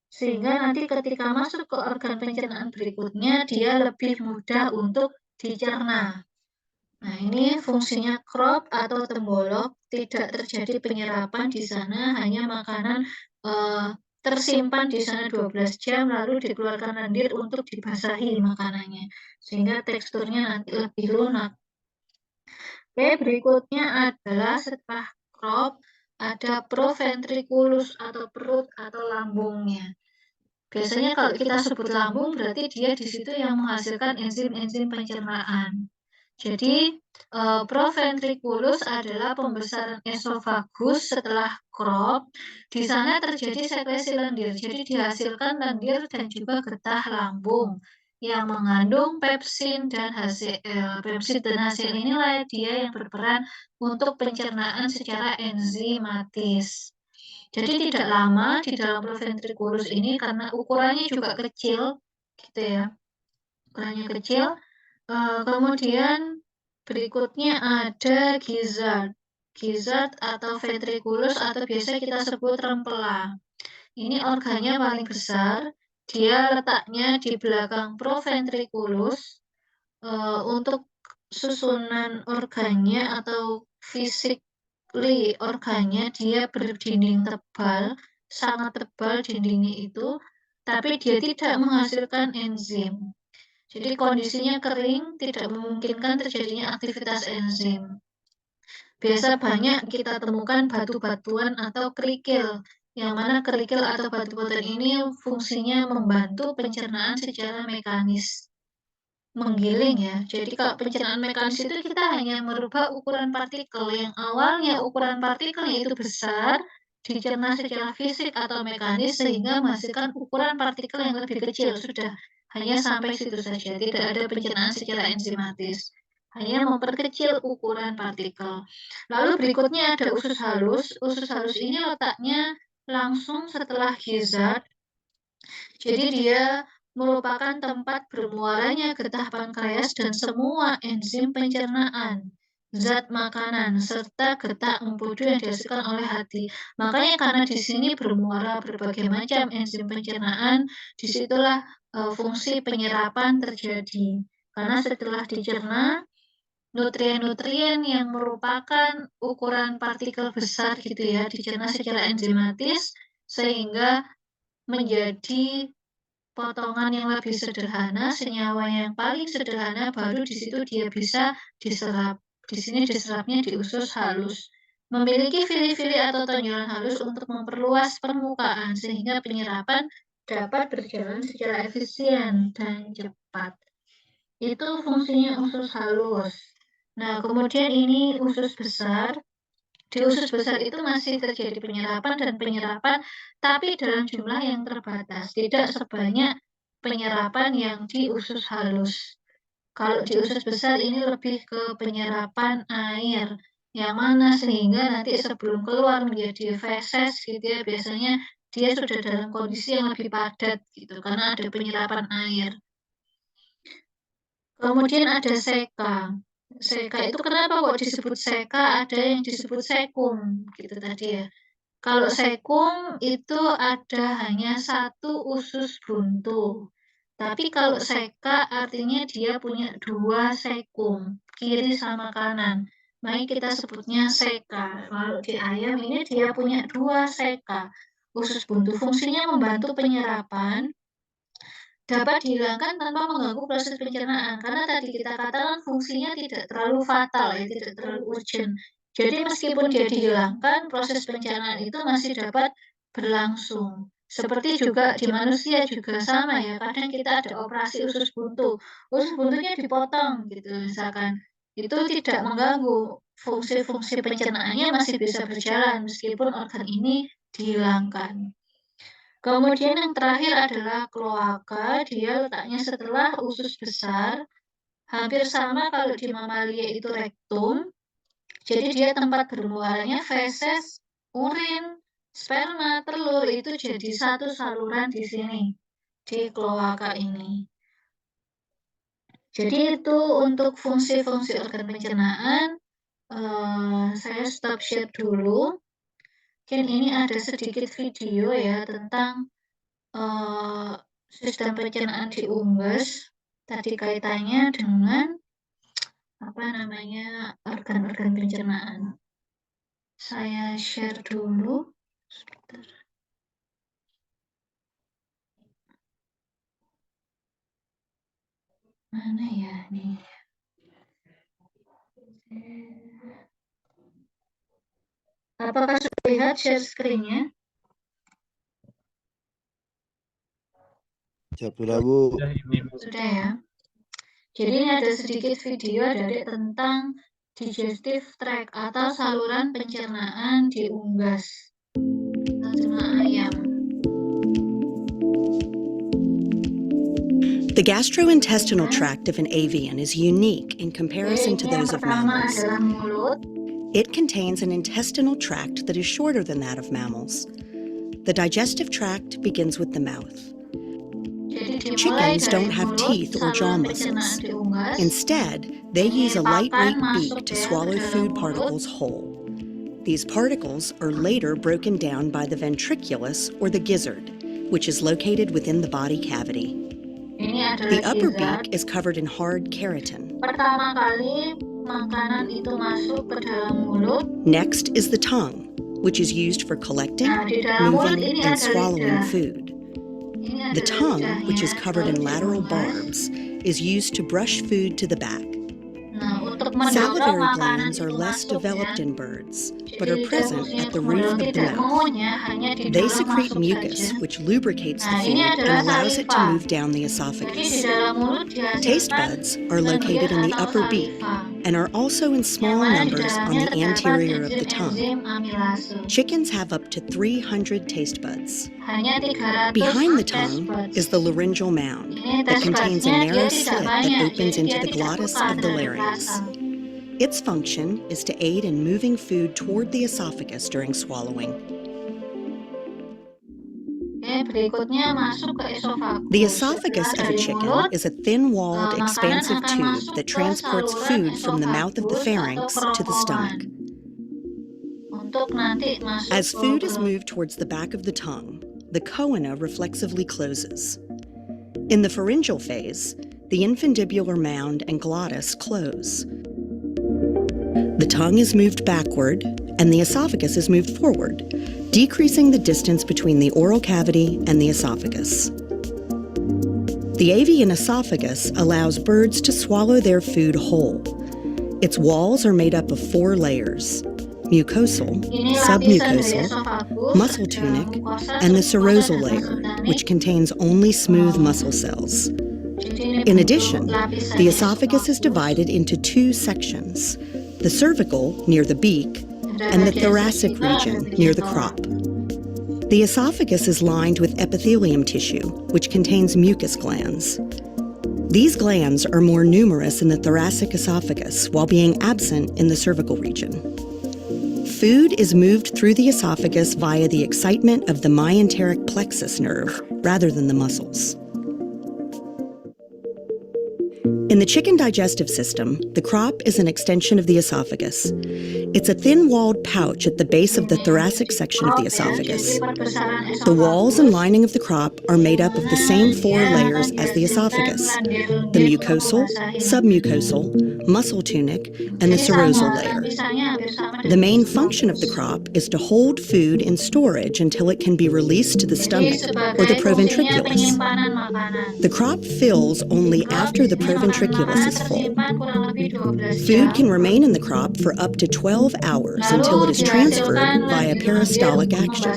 Sehingga nanti ketika masuk ke organ pencernaan berikutnya, dia lebih mudah untuk dicerna. Nah, ini fungsinya crop atau tembolok, tidak terjadi penyerapan di sana, hanya makanan tersimpan di sana 12 jam lalu dikeluarkan lendir untuk dibasahi makanannya, sehingga teksturnya nanti lebih lunak. Oke, berikutnya adalah setelah crop ada proventriculus atau perut atau lambungnya. Biasanya kalau kita sebut lambung berarti dia di situ yang menghasilkan enzim-enzim pencernaan. Jadi, proventriculus adalah pembesaran esofagus setelah crop. Di sana terjadi sekresi lendir, jadi dihasilkan lendir dan juga getah lambung yang mengandung pepsin dan HCl. Pepsin dan HCl inilah dia yang berperan untuk pencernaan secara enzimatis. Jadi tidak lama di dalam proventriculus ini karena ukurannya juga kecil, gitu ya, ukurannya kecil. Kemudian berikutnya ada gizzard. Gizzard atau ventriculus atau biasa kita sebut rempela. Ini organnya paling besar. Dia letaknya di belakang proventriculus. Untuk susunan organnya atau physically organnya dia berdinding tebal, sangat tebal dindingnya itu, tapi dia tidak menghasilkan enzim. Jadi kondisinya kering, tidak memungkinkan terjadinya aktivitas enzim. Biasa banyak kita temukan batu-batuan atau kerikil, yang mana kerikil atau batu-batuan ini fungsinya membantu pencernaan secara mekanis, menggiling ya. Jadi kalau pencernaan mekanis itu kita hanya merubah ukuran partikel, yang awalnya ukuran partikelnya itu besar, dicerna secara fisik atau mekanis sehingga menghasilkan ukuran partikel yang lebih kecil, sudah. Hanya sampai situ saja, tidak ada pencernaan secara enzimatis. Hanya memperkecil ukuran partikel. Lalu berikutnya ada usus halus. Usus halus ini letaknya langsung setelah gizzard. Jadi dia merupakan tempat bermuaranya getah pankreas dan semua enzim pencernaan, zat makanan, serta getah empudu yang dihasilkan oleh hati. Makanya karena di sini bermuara berbagai macam enzim pencernaan, disitulah fungsi penyerapan terjadi. Karena setelah dicerna, nutrien-nutrien yang merupakan ukuran partikel besar gitu ya, dicerna secara enzimatis, sehingga menjadi potongan yang lebih sederhana, senyawa yang paling sederhana, baru di situ dia bisa diserap. Di sini diserapnya di usus halus. Memiliki fili-fili atau tonjolan halus untuk memperluas permukaan, sehingga penyerapan dapat berjalan secara efisien dan cepat. Itu fungsinya usus halus. Nah, kemudian ini usus besar. Di usus besar itu masih terjadi penyerapan, tapi dalam jumlah yang terbatas, tidak sebanyak penyerapan yang di usus halus. Kalau di usus besar ini lebih ke penyerapan air, yang mana sehingga nanti sebelum keluar menjadi feses gitu ya, biasanya dia sudah dalam kondisi yang lebih padat gitu, karena ada penyerapan air. Kemudian ada seka. Seka itu kenapa kok disebut seka, ada yang disebut sekum gitu tadi ya. Kalau sekum itu ada hanya satu usus buntu. Tapi kalau seka artinya dia punya dua sekum, kiri sama kanan. Makanya kita sebutnya seka. Kalau di ayam ini dia punya dua seka. Usus buntu fungsinya membantu penyerapan, dapat dihilangkan tanpa mengganggu proses pencernaan. Karena tadi kita katakan fungsinya tidak terlalu fatal ya, tidak terlalu urgent. Jadi meskipun dia dihilangkan, proses pencernaan itu masih dapat berlangsung. Seperti juga di manusia juga sama ya, kadang kita ada operasi usus buntu. Usus buntunya dipotong gitu misalkan. Itu tidak mengganggu, fungsi-fungsi pencernaannya masih bisa berjalan meskipun organ ini dihilangkan. Kemudian yang terakhir adalah kloaka, dia letaknya setelah usus besar. Hampir sama kalau di mamalia itu rektum, jadi dia tempat bermuaranya feses, urin, sperma, telur itu jadi satu saluran di sini, di kloaka ini. Jadi itu untuk fungsi-fungsi organ pencernaan, saya stop share dulu. Mungkin ini ada sedikit video ya tentang, eee, sistem pencernaan di unggas, tadi kaitannya dengan, apa namanya, organ-organ pencernaan. Saya share dulu, sebentar. Mana ya nih? Apakah sudah lihat share screen-nya? Siap sudah, Bu. Sudah ya. Jadi ini ada sedikit video dari tentang digestive tract atau saluran pencernaan di unggas ternak ayam. The gastrointestinal tract of an avian is unique in comparison to those of mammals. It contains an intestinal tract that is shorter than that of mammals. The digestive tract begins with the mouth. Chickens don't have teeth or jaw muscles. Instead, they use a lightweight beak to swallow food particles whole. These particles are later broken down by the ventriculus or the gizzard, which is located within the body cavity. The upper beak is covered in hard keratin. Pertama kali makanan itu masuk ke dalam mulut. Next is the tongue, which is used for collecting, moving, and swallowing food. The tongue, which is covered in lateral barbs, is used to brush food to the back. Salivary glands are less developed in birds, but are present at the roof of the mouth. They secrete mucus, which lubricates the food and allows it to move down the esophagus. Taste buds are located in the upper beak and are also in small numbers on the anterior of the tongue. Chickens have up to 300 taste buds. Behind the tongue is the laryngeal mound that contains a narrow slit that opens into the glottis of the larynx. Its function is to aid in moving food toward the esophagus during swallowing. The esophagus of a chicken is a thin-walled, expansive tube that transports food from the mouth of the pharynx to the stomach. As food is moved towards the back of the tongue, the choana reflexively closes. In the pharyngeal phase, the infundibular mound and glottis close. The tongue is moved backward, and the esophagus is moved forward, decreasing the distance between the oral cavity and the esophagus. The avian esophagus allows birds to swallow their food whole. Its walls are made up of 4 layers: mucosal, submucosal, muscle tunic, and the serosal layer, which contains only smooth muscle cells. In addition, the esophagus is divided into 2 sections: the cervical, near the beak, and the thoracic region, near the crop. The esophagus is lined with epithelium tissue, which contains mucus glands. These glands are more numerous in the thoracic esophagus while being absent in the cervical region. Food is moved through the esophagus via the excitement of the myenteric plexus nerve rather than the muscles. In the chicken digestive system, the crop is an extension of the esophagus. It's a thin-walled pouch at the base of the thoracic section of the esophagus. The walls and lining of the crop are made up of the same 4 layers as the esophagus: the mucosal, submucosal, muscle tunic, and the serosal layer. The main function of the crop is to hold food in storage until it can be released to the stomach or the proventriculus. The crop fills only after the proventriculus is full. Food can remain in the crop for up to 12 hours until it is transferred via peristaltic action.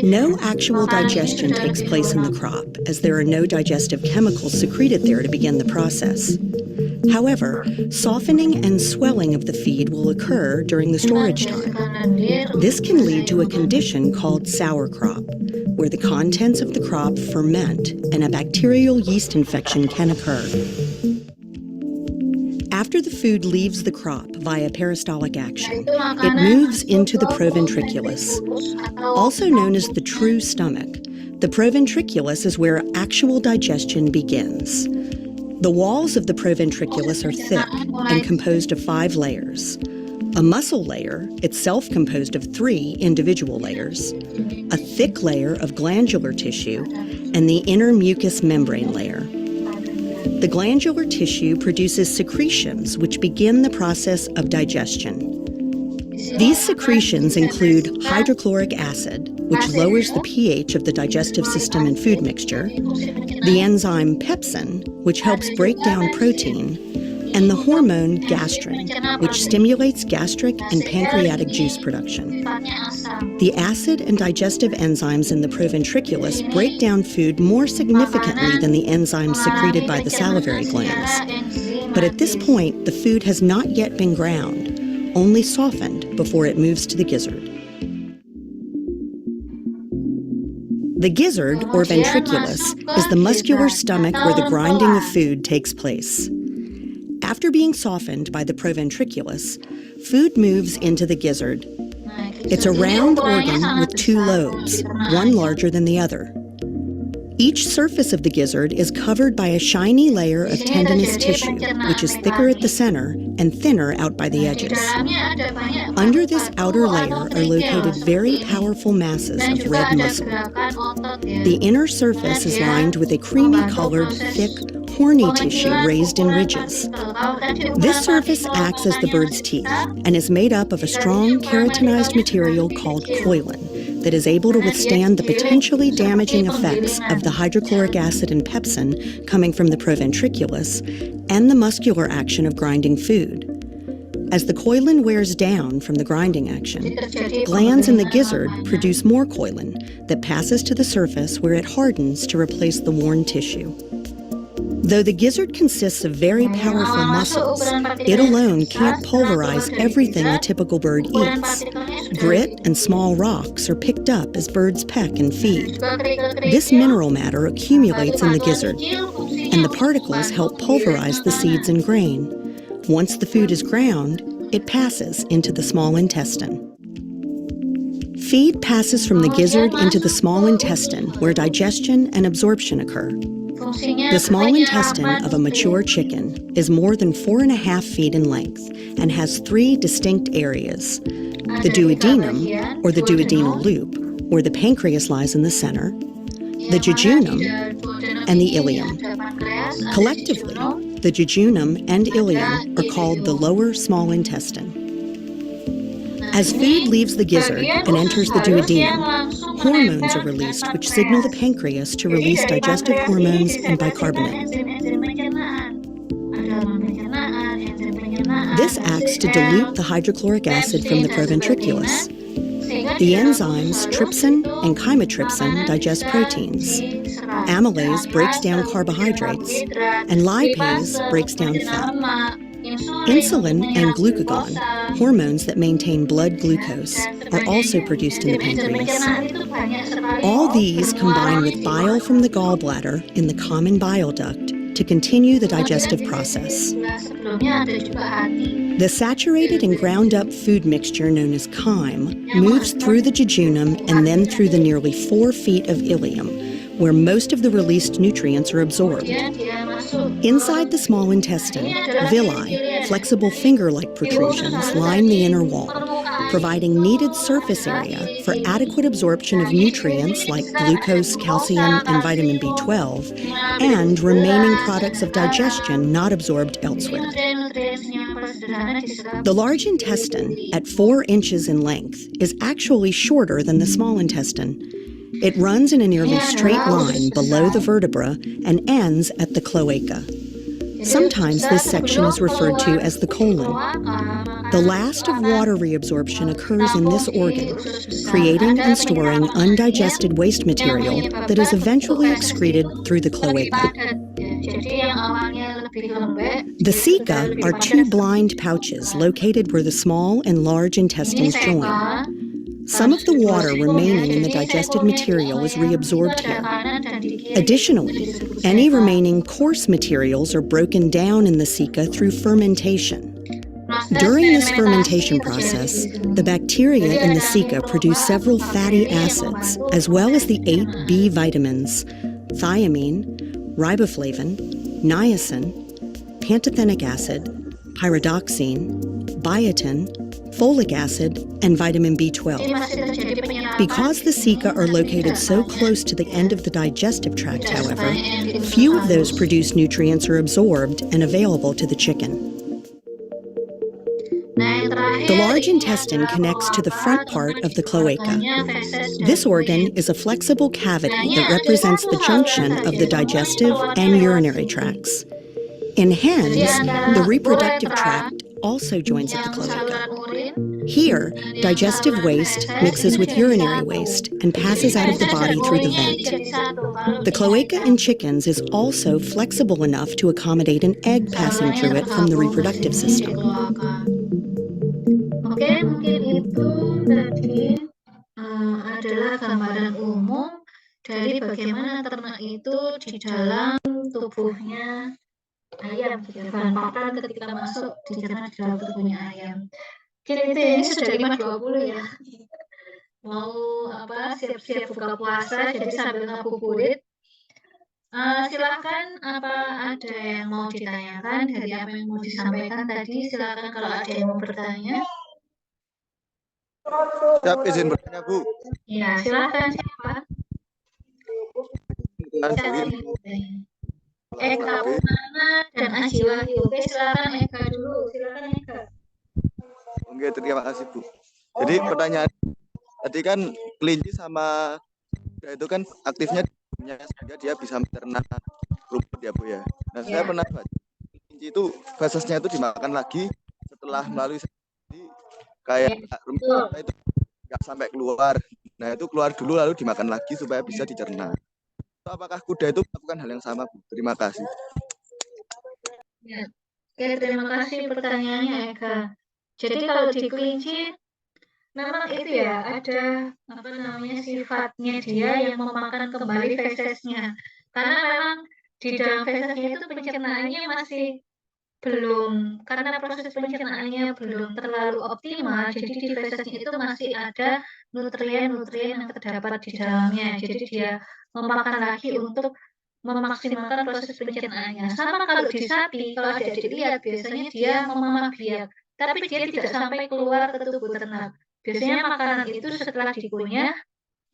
No actual digestion takes place in the crop, as there are no digestive chemicals secreted there to begin the process. However, softening and swelling of the feed will occur during the storage time. This can lead to a condition called sour crop, where the contents of the crop ferment and a bacterial yeast infection can occur. After the food leaves the crop via peristaltic action, it moves into the proventriculus. Also known as the true stomach, the proventriculus is where actual digestion begins. The walls of the proventriculus are thick and composed of 5 layers. A muscle layer, itself composed of 3 individual layers, a thick layer of glandular tissue, and the inner mucous membrane layer. The glandular tissue produces secretions which begin the process of digestion. These secretions include hydrochloric acid, which lowers the pH of the digestive system and food mixture, the enzyme pepsin, which helps break down protein, and the hormone gastrin, which stimulates gastric and pancreatic juice production. The acid and digestive enzymes in the proventriculus break down food more significantly than the enzymes secreted by the salivary glands. But at this point, the food has not yet been ground, only softened before it moves to the gizzard. The gizzard, or ventriculus, is the muscular stomach where the grinding of food takes place. After being softened by the proventriculus, food moves into the gizzard. It's a round organ with 2 lobes, one larger than the other. Each surface of the gizzard is covered by a shiny layer of tendinous tissue, which is thicker at the center and thinner out by the edges. Under this outer layer are located very powerful masses of red muscle. The inner surface is lined with a creamy-colored, thick, horny tissue raised in ridges. This surface acts as the bird's teeth and is made up of a strong keratinized material called koilin that is able to withstand the potentially damaging effects of the hydrochloric acid and pepsin coming from the proventriculus and the muscular action of grinding food. As the koilin wears down from the grinding action, glands in the gizzard produce more koilin that passes to the surface where it hardens to replace the worn tissue. Though the gizzard consists of very powerful muscles, it alone can't pulverize everything a typical bird eats. Grit and small rocks are picked up as birds peck and feed. This mineral matter accumulates in the gizzard, and the particles help pulverize the seeds and grain. Once the food is ground, it passes into the small intestine. Feed passes from the gizzard into the small intestine, where digestion and absorption occur. The small intestine of a mature chicken is more than 4.5 feet in length and has 3 distinct areas: the duodenum, or the duodenal loop, where the pancreas lies in the center, the jejunum, and the ileum. Collectively, the jejunum and ileum are called the lower small intestine. As food leaves the gizzard and enters the duodenum, hormones are released which signal the pancreas to release digestive hormones and bicarbonate. This acts to dilute the hydrochloric acid from the proventriculus. The enzymes trypsin and chymotrypsin digest proteins. Amylase breaks down carbohydrates, and lipase breaks down fat. Insulin and glucagon, hormones that maintain blood glucose, are also produced in the pancreas. All these combine with bile from the gallbladder in the common bile duct to continue the digestive process. The saturated and ground up food mixture known as chyme moves through the jejunum and then through the nearly 4 feet of ileum, where most of the released nutrients are absorbed. Inside the small intestine, villi, flexible finger-like protrusions, line the inner wall, providing needed surface area for adequate absorption of nutrients like glucose, calcium, and vitamin B12, and remaining products of digestion not absorbed elsewhere. The large intestine, at 4 inches in length, is actually shorter than the small intestine. It runs in a nearly straight line below the vertebra and ends at the cloaca. Sometimes this section is referred to as the colon. The last of water reabsorption occurs in this organ, creating and storing undigested waste material that is eventually excreted through the cloaca. The ceca are 2 blind pouches located where the small and large intestines join. Some of the water Sekum ya, remaining in the jadi digested sekumnya itu material is yang itu reabsorbed ada here. kanan dan di kiri Additionally, disebut any seka. remaining coarse materials are broken down in the ceca through fermentation. Proses During this fermentasi fermentation terjadi process, di sini. the bacteria Jadi in the ada ceca produce mikroba, several fatty bakteri yang acids, membantu as well as the proses 8 B pencernaan. vitamins, thiamine, riboflavin, niacin, pantothenic acid, pyridoxine, biotin, folic acid, and vitamin Jadi B12. masih terjadi penyerapan Because di the sini, ceca are tapi located tidak so banyak close to the ya. end of the digestive tract, Tidak however, sebanyak yang di few of those usus halus. produced nutrients are absorbed and available to the chicken. Nah, yang terakhir The large ini intestine adalah connects to the kloaka, front teman part of the cloaca. dikeluarkannya feses dan This organ urin. is a flexible cavity Hanya that ada represents satu the saluran junction saja, of the semuanya digestive keluarnya and lewat urinary sini. tracts. In Jadi hens, antara the reproductive uretra tract also joins at the yang cloaca. saluran urin Here, dan yang digestive saluran waste feses mixes itu with jadi urinary satu. waste and Jadi passes out of the feses dan body through the urinnya ini vent. jadi satu kalau The di cloaca ayam. in chickens is also flexible enough to accommodate an egg passing Salurannya through it from the tergabung di reproductive sini di system. kloaka. Oke, mungkin itu tadi adalah gambaran umum dari bagaimana ternak itu di dalam tubuhnya ayam, gitu ya. Bahan makanan ketika masuk dicerna di dalam tubuhnya ayam. Mungkin itu ya, ini sudah 5.20 ya. Mau siap-siap buka puasa, jadi sambil ngabuburit. Silakan apa ada yang mau ditanyakan dari apa yang mau disampaikan tadi, silakan kalau ada yang mau bertanya. Siap, izin bertanya, Bu. Ya, silakan siapa? Siapa yang mau bertanya? Eka Purnama dan Aji Wahyu. Oke, silakan Eka dulu. Silakan Eka. Oke, terima kasih, Bu. Jadi pertanyaan tadi kan kelinci sama kuda itu kan aktifnya di dalamnya, sehingga dia bisa mencerna rumput ya, Bu ya. Nah, saya pernah baca kelinci itu fesesnya itu dimakan lagi setelah melalui kayak rumput itu nggak sampai keluar. Nah, itu keluar dulu lalu dimakan lagi supaya bisa dicerna. Apakah kuda itu melakukan hal yang sama, Bu? Terima kasih. Ya. Oke, terima kasih pertanyaannya Eka. Jadi kalau di kelinci memang itu ya ada sifatnya dia yang memakan kembali fesesnya. Karena memang di dalam fesesnya itu pencernaannya masih belum, karena proses pencernaannya belum terlalu optimal, jadi di fesesnya itu masih ada nutrien-nutrien yang terdapat di dalamnya. Jadi dia memakan lagi untuk memaksimalkan proses pencernaannya. Sama kalau di sapi, kalau adik-adik lihat biasanya dia memamah biak, tapi dia tidak sampai keluar ke tubuh ternak. Biasanya makanan itu setelah dikunyah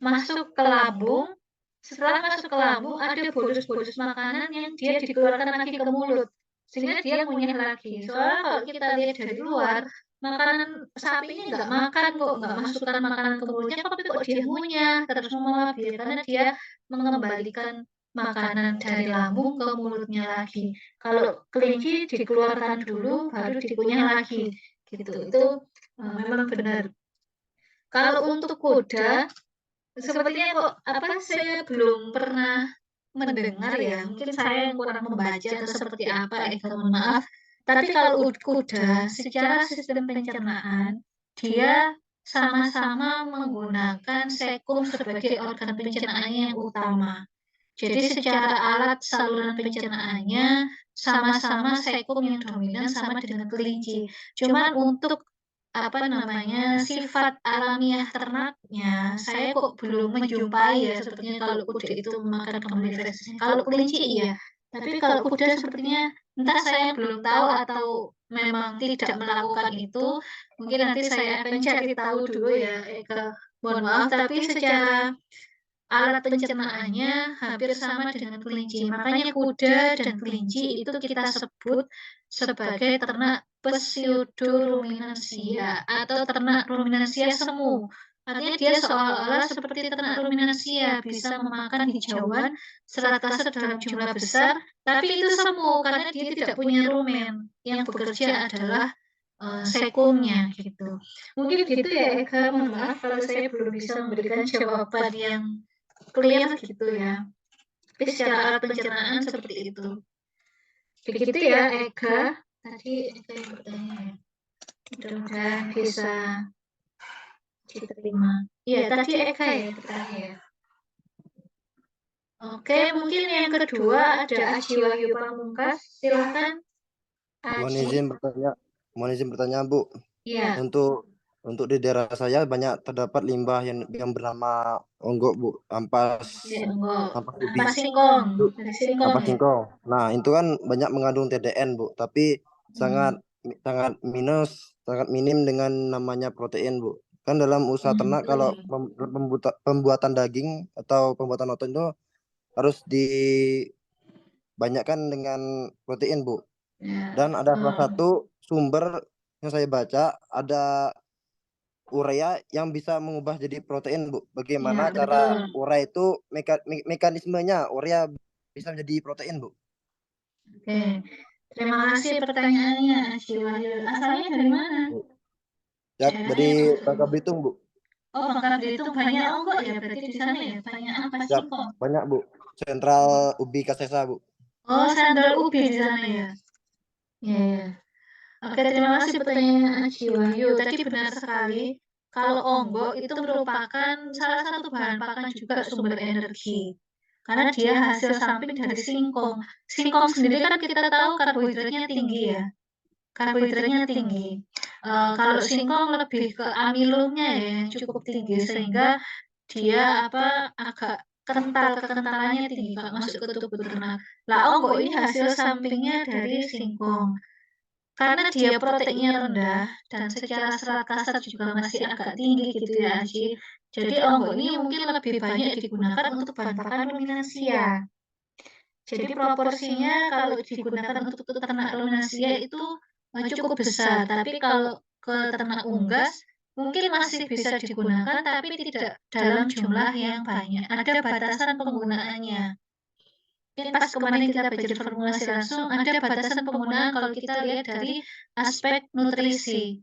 masuk ke lambung. Setelah masuk ke lambung ada bolus-bolus makanan yang dia dikeluarkan lagi ke mulut, sehingga dia ngunyah lagi. Soalnya kalau kita lihat dari luar, makanan sapinya nggak makan kok, nggak masukkan makanan ke mulutnya, tapi kok dia ngunyah terus memamah biak karena dia mengembalikan makanan dari lambung ke mulutnya lagi. Kalau kelinci dikeluarkan dulu, baru dikunyah lagi, gitu. Itu memang benar. Kalau untuk kuda, sepertinya kok saya belum pernah mendengar ya, mungkin saya yang kurang membaca atau seperti apa, mohon maaf. Tapi kalau kuda secara sistem pencernaan, dia sama-sama menggunakan sekum sebagai organ pencernaannya yang utama. Jadi secara alat saluran pencernaannya sama-sama sekum yang dominan sama dengan kelinci. Cuman untuk sifat alamiah ternaknya, saya kok belum menjumpai ya, sepertinya kalau kuda itu memakan kembali fesesnya. Kalau kelinci iya, tapi kalau kuda sepertinya entah saya yang belum tahu atau memang tidak melakukan itu. Mungkin nanti saya akan cari tahu dulu ya, Eka. Mohon maaf, tapi secara alat pencernaannya hampir sama dengan kelinci. Makanya kuda dan kelinci itu kita sebut sebagai ternak pseudoruminansia atau ternak ruminansia semu. Artinya dia seolah-olah seperti ternak ruminansia, bisa memakan hijauan serat kasar dalam jumlah besar, tapi itu semu karena dia tidak punya rumen. Yang bekerja adalah sekumnya gitu. Mungkin gitu ya Eka, mohon maaf kalau saya belum bisa memberikan jawaban yang clear gitu ya. Tapi secara alat pencernaan seperti itu. Begitu ya Eka. Tadi Eka yang bertanya ya. Mudah-mudahan bisa diterima. Iya, tadi Eka ya terakhir. Oke, mungkin yang kedua ada Aji Wahyu Pamungkas. Silakan, Mohon Aji. izin bertanya, Bu. Iya. Untuk di daerah saya banyak terdapat limbah yang bernama onggok, Bu, ampas ubi, Ampas singkong. Dari singkong ampas ya. singkong. Nah, itu kan banyak mengandung TDN, Bu, tapi sangat minim dengan namanya protein, Bu. Kan dalam usaha ternak kalau pembuatan daging atau pembuatan otot itu harus dibanyakkan dengan protein, Bu. Ya. Dan ada salah satu sumber yang saya baca ada urea yang bisa mengubah jadi protein, Bu. Bagaimana Ya, cara betul. urea itu mekanismenya urea bisa menjadi protein, Bu? Oke. Terima kasih pertanyaannya, Aji Wahyu. Asalnya dari mana? Ya, Daerahnya dari apa? Bangka Belitung, Bu. Oh, Bangka Belitung banyak onggok ya berarti di sana ya? Banyak ampas Ya, singkong. banyak, Bu. Sentral ubi kasesa, Bu. Oh, sandal ubi di sana ya? Iya, ya. Oke, terima kasih pertanyaan Aji Wahyu. Tadi benar sekali, kalau onggok itu merupakan salah satu bahan pakan juga sumber energi. Karena dia hasil samping dari singkong. Singkong sendiri kan kita tahu karbohidratnya tinggi ya. Karbohidratnya tinggi. Kalau singkong lebih ke amilumnya ya yang cukup tinggi sehingga dia agak kental, kekentalannya tinggi kalau masuk ke tubuh ternak. Lah onggok ini hasil sampingnya dari singkong. Karena dia proteinnya rendah dan secara serat kasar juga masih agak tinggi gitu ya Aji. Jadi onggok ini mungkin lebih banyak digunakan untuk bahan pakan ruminansia. Jadi proporsinya kalau digunakan untuk ternak ruminansia itu cukup besar. Tapi kalau ke ternak unggas mungkin masih bisa digunakan tapi tidak dalam jumlah yang banyak. Ada batasan penggunaannya. Mungkin pas kemarin kita belajar formulasi langsung, ada batasan penggunaan kalau kita lihat dari aspek nutrisi.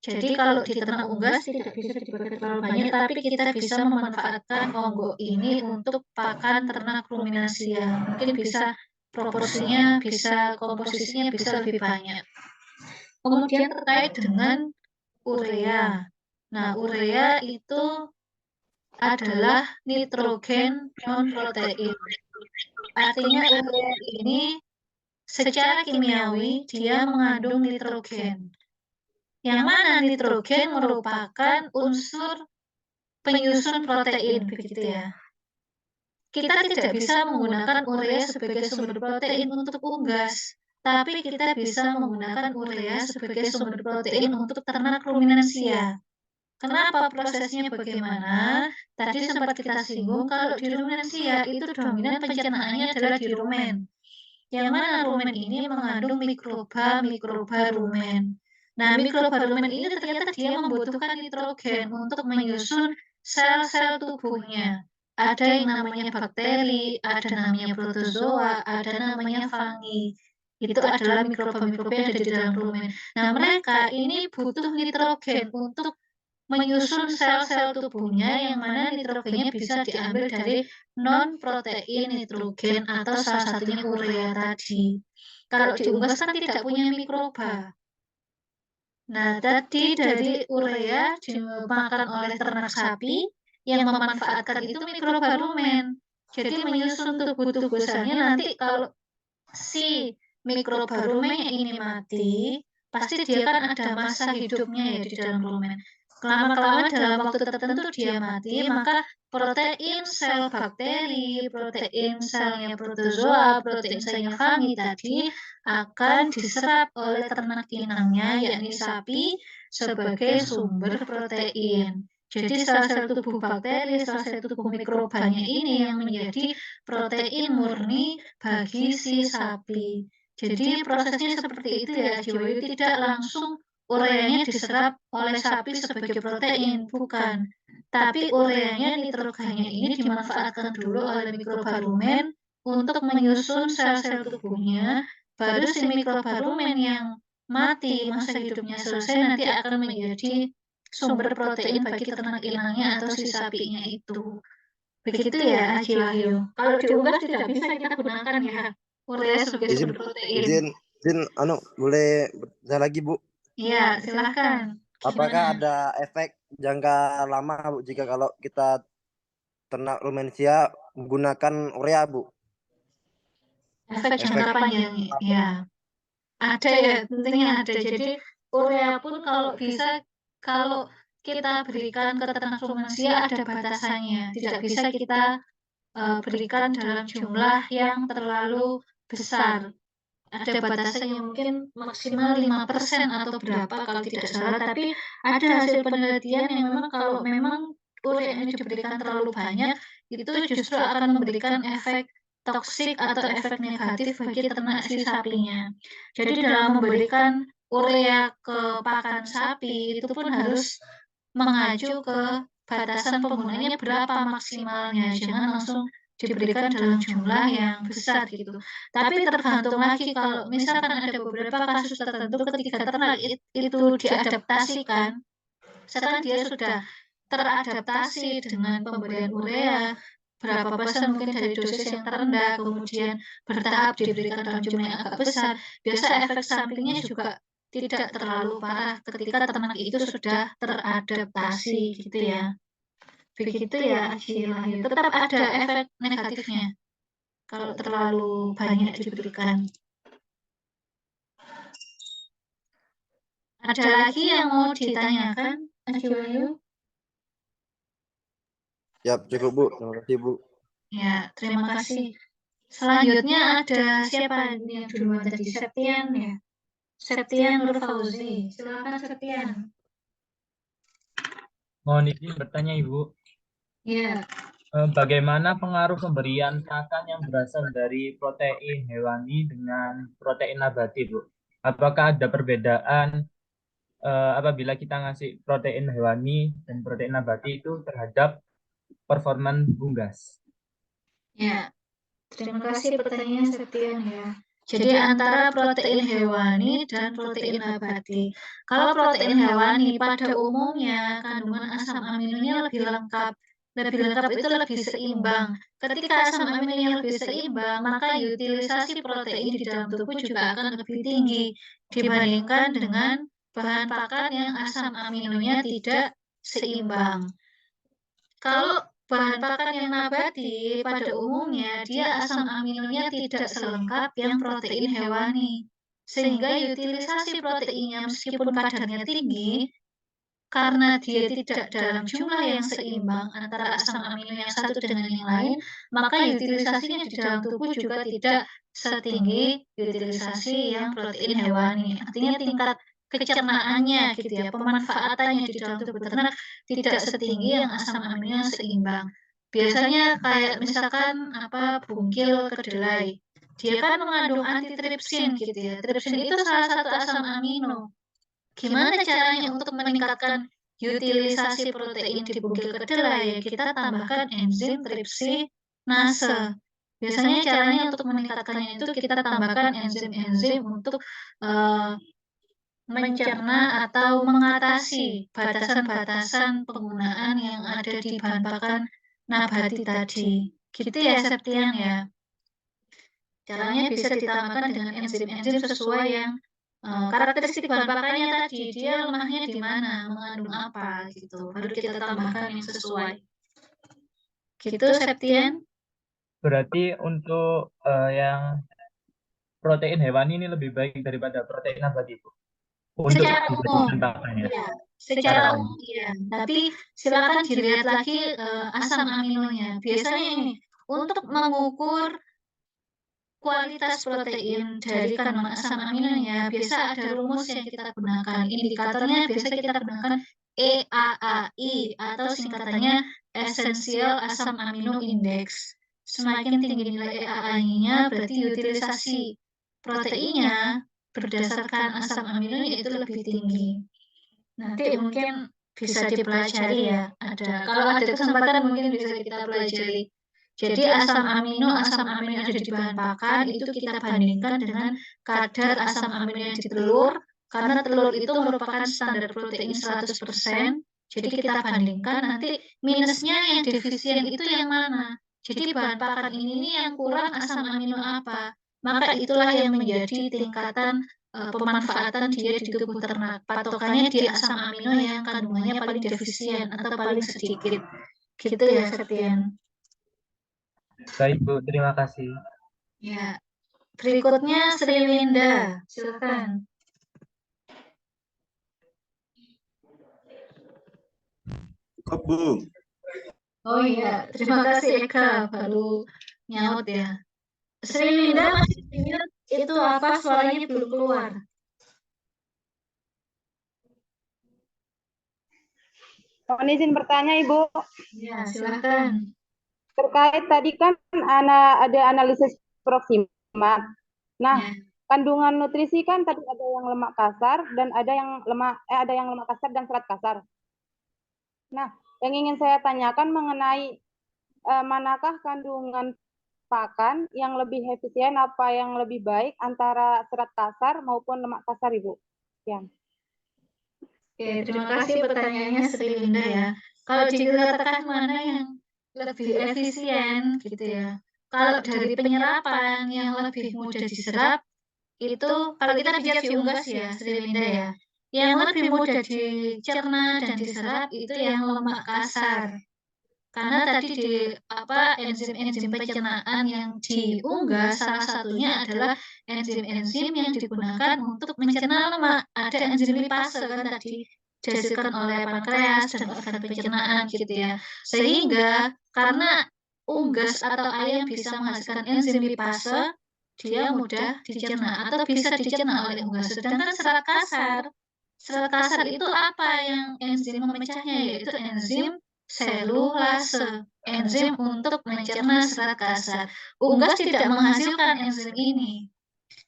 Jadi kalau di ternak unggas tidak bisa dipakai terlalu banyak, tapi kita bisa memanfaatkan onggok ini untuk pakan ternak ruminansia. Mungkin bisa proporsinya, bisa komposisinya bisa lebih banyak. Kemudian terkait dengan urea. Nah, urea itu adalah nitrogen non-protein. Artinya urea ini secara kimiawi dia mengandung nitrogen. Yang mana nitrogen merupakan unsur penyusun protein, begitu ya. Kita tidak bisa menggunakan urea sebagai sumber protein untuk unggas, tapi kita bisa menggunakan urea sebagai sumber protein untuk ternak ruminansia. Kenapa prosesnya bagaimana? Tadi sempat kita singgung kalau di ruminansia itu dominan pencernaannya adalah di rumen. Yang mana rumen ini mengandung mikroba rumen. Nah, mikroba rumen ini ternyata dia membutuhkan nitrogen untuk menyusun sel-sel tubuhnya. Ada yang namanya bakteri, ada namanya protozoa, ada namanya fungi. Itu adalah mikroba-mikroba yang ada di dalam rumen. Nah, mereka ini butuh nitrogen untuk menyusun sel-sel tubuhnya yang mana nitrogennya bisa diambil dari non-protein nitrogen atau salah satunya urea tadi. Kalau di unggas kan tidak punya mikroba. Nah, tadi dari urea dimakan oleh ternak sapi yang memanfaatkan itu mikroba rumen. Jadi menyusun tubuh-tubuh selnya nanti kalau si mikroba rumennya ini mati, pasti dia kan ada masa hidupnya ya di dalam rumen. Lama-kelamaan dalam waktu tertentu dia mati, maka protein sel bakteri, protein selnya protozoa, protein selnya fungi tadi akan diserap oleh ternak inangnya, yakni sapi, sebagai sumber protein. Jadi sel-sel tubuh bakteri, sel-sel tubuh mikrobanya ini yang menjadi protein murni bagi si sapi. Jadi prosesnya seperti itu ya, Jiwayu, tidak langsung ureanya diserap oleh sapi sebagai protein, bukan. Tapi ureanya, nitrogennya ini dimanfaatkan dulu oleh mikroba rumen untuk menyusun sel-sel tubuhnya, baru si mikroba rumen yang mati, masa hidupnya selesai, nanti akan menjadi sumber protein bagi ternak inangnya atau si sapinya itu. Begitu ya, Aji Wahyu. Kalau di unggas tidak bisa kita gunakan ya urea sebagai sumber protein. Izin, boleh bertanya lagi, Bu? Iya, silahkan. Apakah Gimana? ada efek jangka lama Bu jika kalau kita ternak rumensia menggunakan urea Bu? Efek Efek jangka panjang ya. Ada ya, tentunya ada. Jadi urea pun kalau bisa kalau kita berikan ke ternak rumensia ada batasannya. Tidak bisa kita berikan dalam jumlah yang terlalu besar. Ada batasannya mungkin maksimal 5% atau berapa kalau tidak salah, tapi ada hasil penelitian yang memang kalau memang urea ini diberikan terlalu banyak, itu justru akan memberikan efek toksik atau efek negatif bagi ternak si sapinya. Jadi dalam memberikan urea ke pakan sapi itu pun harus mengacu ke batasan penggunaannya berapa maksimalnya, jangan langsung diberikan dalam jumlah yang besar gitu. Tapi tergantung lagi kalau misalkan ada beberapa kasus tertentu ketika ternak itu diadaptasikan, misalkan dia sudah teradaptasi dengan pemberian urea, berapa persen mungkin dari dosis yang terendah, kemudian bertahap diberikan dalam jumlah yang agak besar, biasa efek sampingnya juga tidak terlalu parah ketika ternak itu sudah teradaptasi gitu ya. Begitu ya Akhil, tetap ada efek negatifnya kalau terlalu banyak diberikan. Ada lagi yang mau ditanyakan, Akhil? Ya, cukup Bu. Terima kasih Bu. Ya, terima kasih. Selanjutnya ada siapa yang duluan tadi? Septian ya? Septian Nur Fauzi. Silakan Septian. Mohon izin bertanya Ibu, Ya, bagaimana pengaruh pemberian pakan yang berasal dari protein hewani dengan protein nabati, Bu? Apakah ada perbedaan apabila kita ngasih protein hewani dan protein nabati itu terhadap performan unggas? ya. Terima kasih pertanyaan Septian ya. Jadi antara protein hewani dan protein nabati. Kalau protein hewani pada umumnya kandungan asam aminonya lebih lengkap. Lebih lengkap itu lebih seimbang. Ketika asam aminonya lebih seimbang, maka utilisasi protein di dalam tubuh juga akan lebih tinggi dibandingkan dengan bahan pakan yang asam aminonya tidak seimbang. Kalau bahan pakan yang nabati pada umumnya dia asam aminonya tidak selengkap yang protein hewani. Sehingga utilisasi proteinnya meskipun kadarnya tinggi, karena dia tidak dalam jumlah yang seimbang antara asam amino yang satu dengan yang lain, maka utilisasinya di dalam tubuh juga tidak setinggi utilisasi yang protein hewani. Artinya tingkat kecernaannya gitu ya, pemanfaatannya di dalam tubuh ternak tidak setinggi yang asam amino yang seimbang. Biasanya kayak misalkan bungkil kedelai. Dia kan mengandung antitripsin gitu ya. Tripsin itu salah satu asam amino. Gimana caranya untuk meningkatkan utilisasi protein di bungkil kedelai? Kita tambahkan enzim tripsinase. Biasanya caranya untuk meningkatkannya itu kita tambahkan enzim-enzim untuk mencerna atau mengatasi batasan-batasan penggunaan yang ada di bahan pakan nabati tadi. Gitu ya Septian ya. Caranya bisa ditambahkan dengan enzim-enzim sesuai yang karakteristik bahan pakannya tadi, dia lemahnya di mana, mengandung apa gitu. Baru kita tambahkan yang sesuai. Gitu Septian? Berarti untuk yang protein hewani ini lebih baik daripada protein nabati, Bu? Untuk Secara umum, dijadikan pakannya. iya. Secara umum iya. Tapi silakan dilihat lagi asam aminonya. Biasanya ini untuk mengukur kualitas protein dari kandungan asam aminonya biasa ada rumus yang kita gunakan. Indikatornya biasa kita gunakan EAAI atau singkatannya Essential Asam Amino Index. Semakin tinggi nilai EAAI-nya berarti utilisasi proteinnya berdasarkan asam aminonya itu lebih tinggi. Nanti mungkin bisa dipelajari ya. Kalau ada kesempatan mungkin bisa kita pelajari. Jadi asam amino yang ada di bahan pakan itu kita bandingkan dengan kadar asam amino yang di telur, karena telur itu merupakan standar protein 100%. Jadi kita bandingkan nanti minusnya yang defisien itu yang mana. Jadi bahan pakan ini yang kurang asam amino apa. Maka itulah yang menjadi tingkatan pemanfaatan dia di tubuh ternak. Patokannya di asam amino yang kandungannya paling defisien atau paling sedikit. Gitu ya, Septian. Baik, Bu. Terima kasih. Ya. Berikutnya Sri Winda, silakan. Bu. Oh iya, terima kasih Eka, baru nyaut ya. Sri Winda masih ingat itu apa, suaranya belum keluar. Mohon izin bertanya, Ibu. Ya, silakan. Terkait tadi kan ada analisis proksimal. Nah, Ya. kandungan nutrisi kan tadi ada yang lemak kasar dan ada yang lemak kasar dan serat kasar. Nah, yang ingin saya tanyakan mengenai manakah kandungan pakan yang lebih efisien, apa yang lebih baik antara serat kasar maupun lemak kasar, Ibu? Ya. Oke, terima kasih pertanyaannya Sri Winda ya. Kalau dikatakan mana yang lebih efisien gitu ya. Kalau dari penyerapan yang lebih mudah diserap, itu kalau kita bicara di unggas ya, Sri Winda ya. Yang lebih mudah dicerna dan diserap itu yang lemak kasar. Karena tadi di enzim-enzim pencernaan yang diunggas salah satunya adalah enzim-enzim yang digunakan untuk mencerna lemak. Ada enzim lipase kan tadi dihasilkan oleh pankreas dan organ pencernaan gitu ya. Sehingga karena unggas atau ayam bisa menghasilkan enzim lipase, dia mudah dicerna atau bisa dicerna oleh unggas. Sedangkan serat kasar itu apa yang enzim memecahnya, yaitu enzim selulase, enzim untuk mencerna serat kasar. Unggas tidak menghasilkan enzim ini.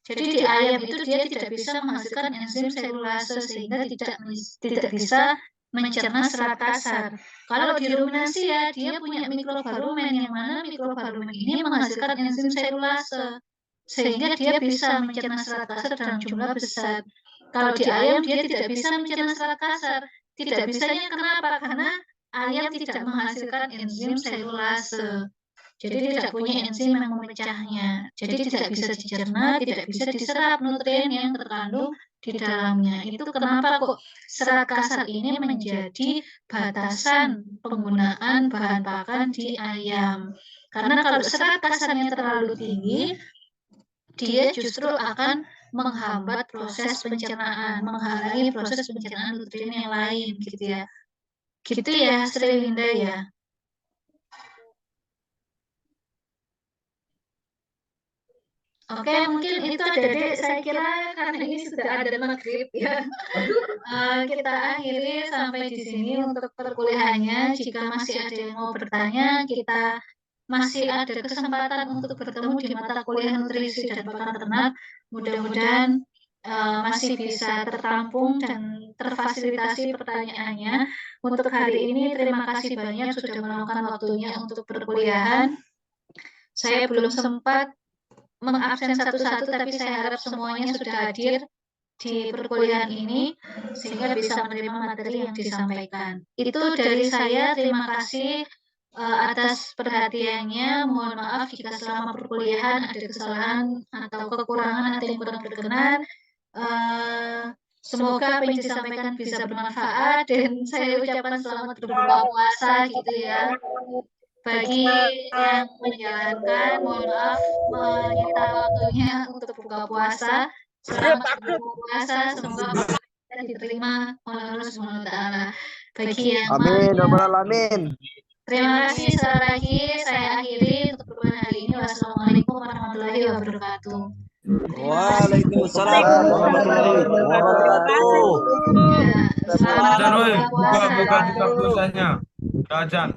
Jadi di ayam itu dia tidak bisa menghasilkan enzim selulase sehingga tidak bisa mencerna serat kasar. Kalau di ruminasi ya dia punya mikrobalumen yang mana mikrobalumen ini menghasilkan enzim selulase sehingga dia bisa mencerna serat kasar dalam jumlah besar. Kalau di ayam dia tidak bisa mencerna serat kasar. Tidak bisanya kenapa? Karena ayam tidak menghasilkan enzim selulase. Jadi tidak punya enzim yang memecahnya. Jadi tidak bisa dicerna, tidak bisa diserap nutrien yang terkandung di dalamnya. Itu kenapa kok serat kasar ini menjadi batasan penggunaan bahan pakan di ayam. Karena kalau serat kasarnya terlalu tinggi, dia justru akan menghambat proses pencernaan, menghalangi proses pencernaan nutrien yang lain gitu ya. Gitu ya, Sri Winda ya. Oke, mungkin itu adik-adik saya kira karena ini sudah ada maghrib ya. Kita akhiri sampai di sini untuk perkuliahannya. Jika masih ada yang mau bertanya, kita masih ada kesempatan untuk bertemu di mata kuliah nutrisi dan pakan ternak. Mudah-mudahan masih bisa tertampung dan terfasilitasi pertanyaannya. Untuk hari ini terima kasih banyak sudah meluangkan waktunya untuk perkuliahan. Saya belum sempat mengabsen satu-satu, tapi saya harap semuanya sudah hadir di perkuliahan ini sehingga bisa menerima materi yang disampaikan. Itu dari saya, terima kasih atas perhatiannya. Mohon maaf jika selama perkuliahan ada kesalahan atau kekurangan atau yang kurang berkenan. Semoga apa yang disampaikan bisa bermanfaat dan saya ucapkan selamat berbuka puasa gitu ya. Bagi yang menjalankan, mohon maaf menyita waktunya untuk buka puasa. Selamat berbuka puasa, semoga kita diterima oleh Allah Subhanahu wa Ta'ala. Bagi yang Amin, amin. Terima kasih sekali lagi. Saya akhiri untuk pertemuan hari ini. Wassalamualaikum warahmatullahi wabarakatuh. Waalaikumsalam warahmatullahi wabarakatuh. Selamat berbuka puasa. Buka puasanya. Rajan.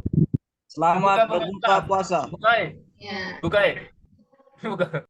Selamat berbuka puasa. Buka. Ya. Buka.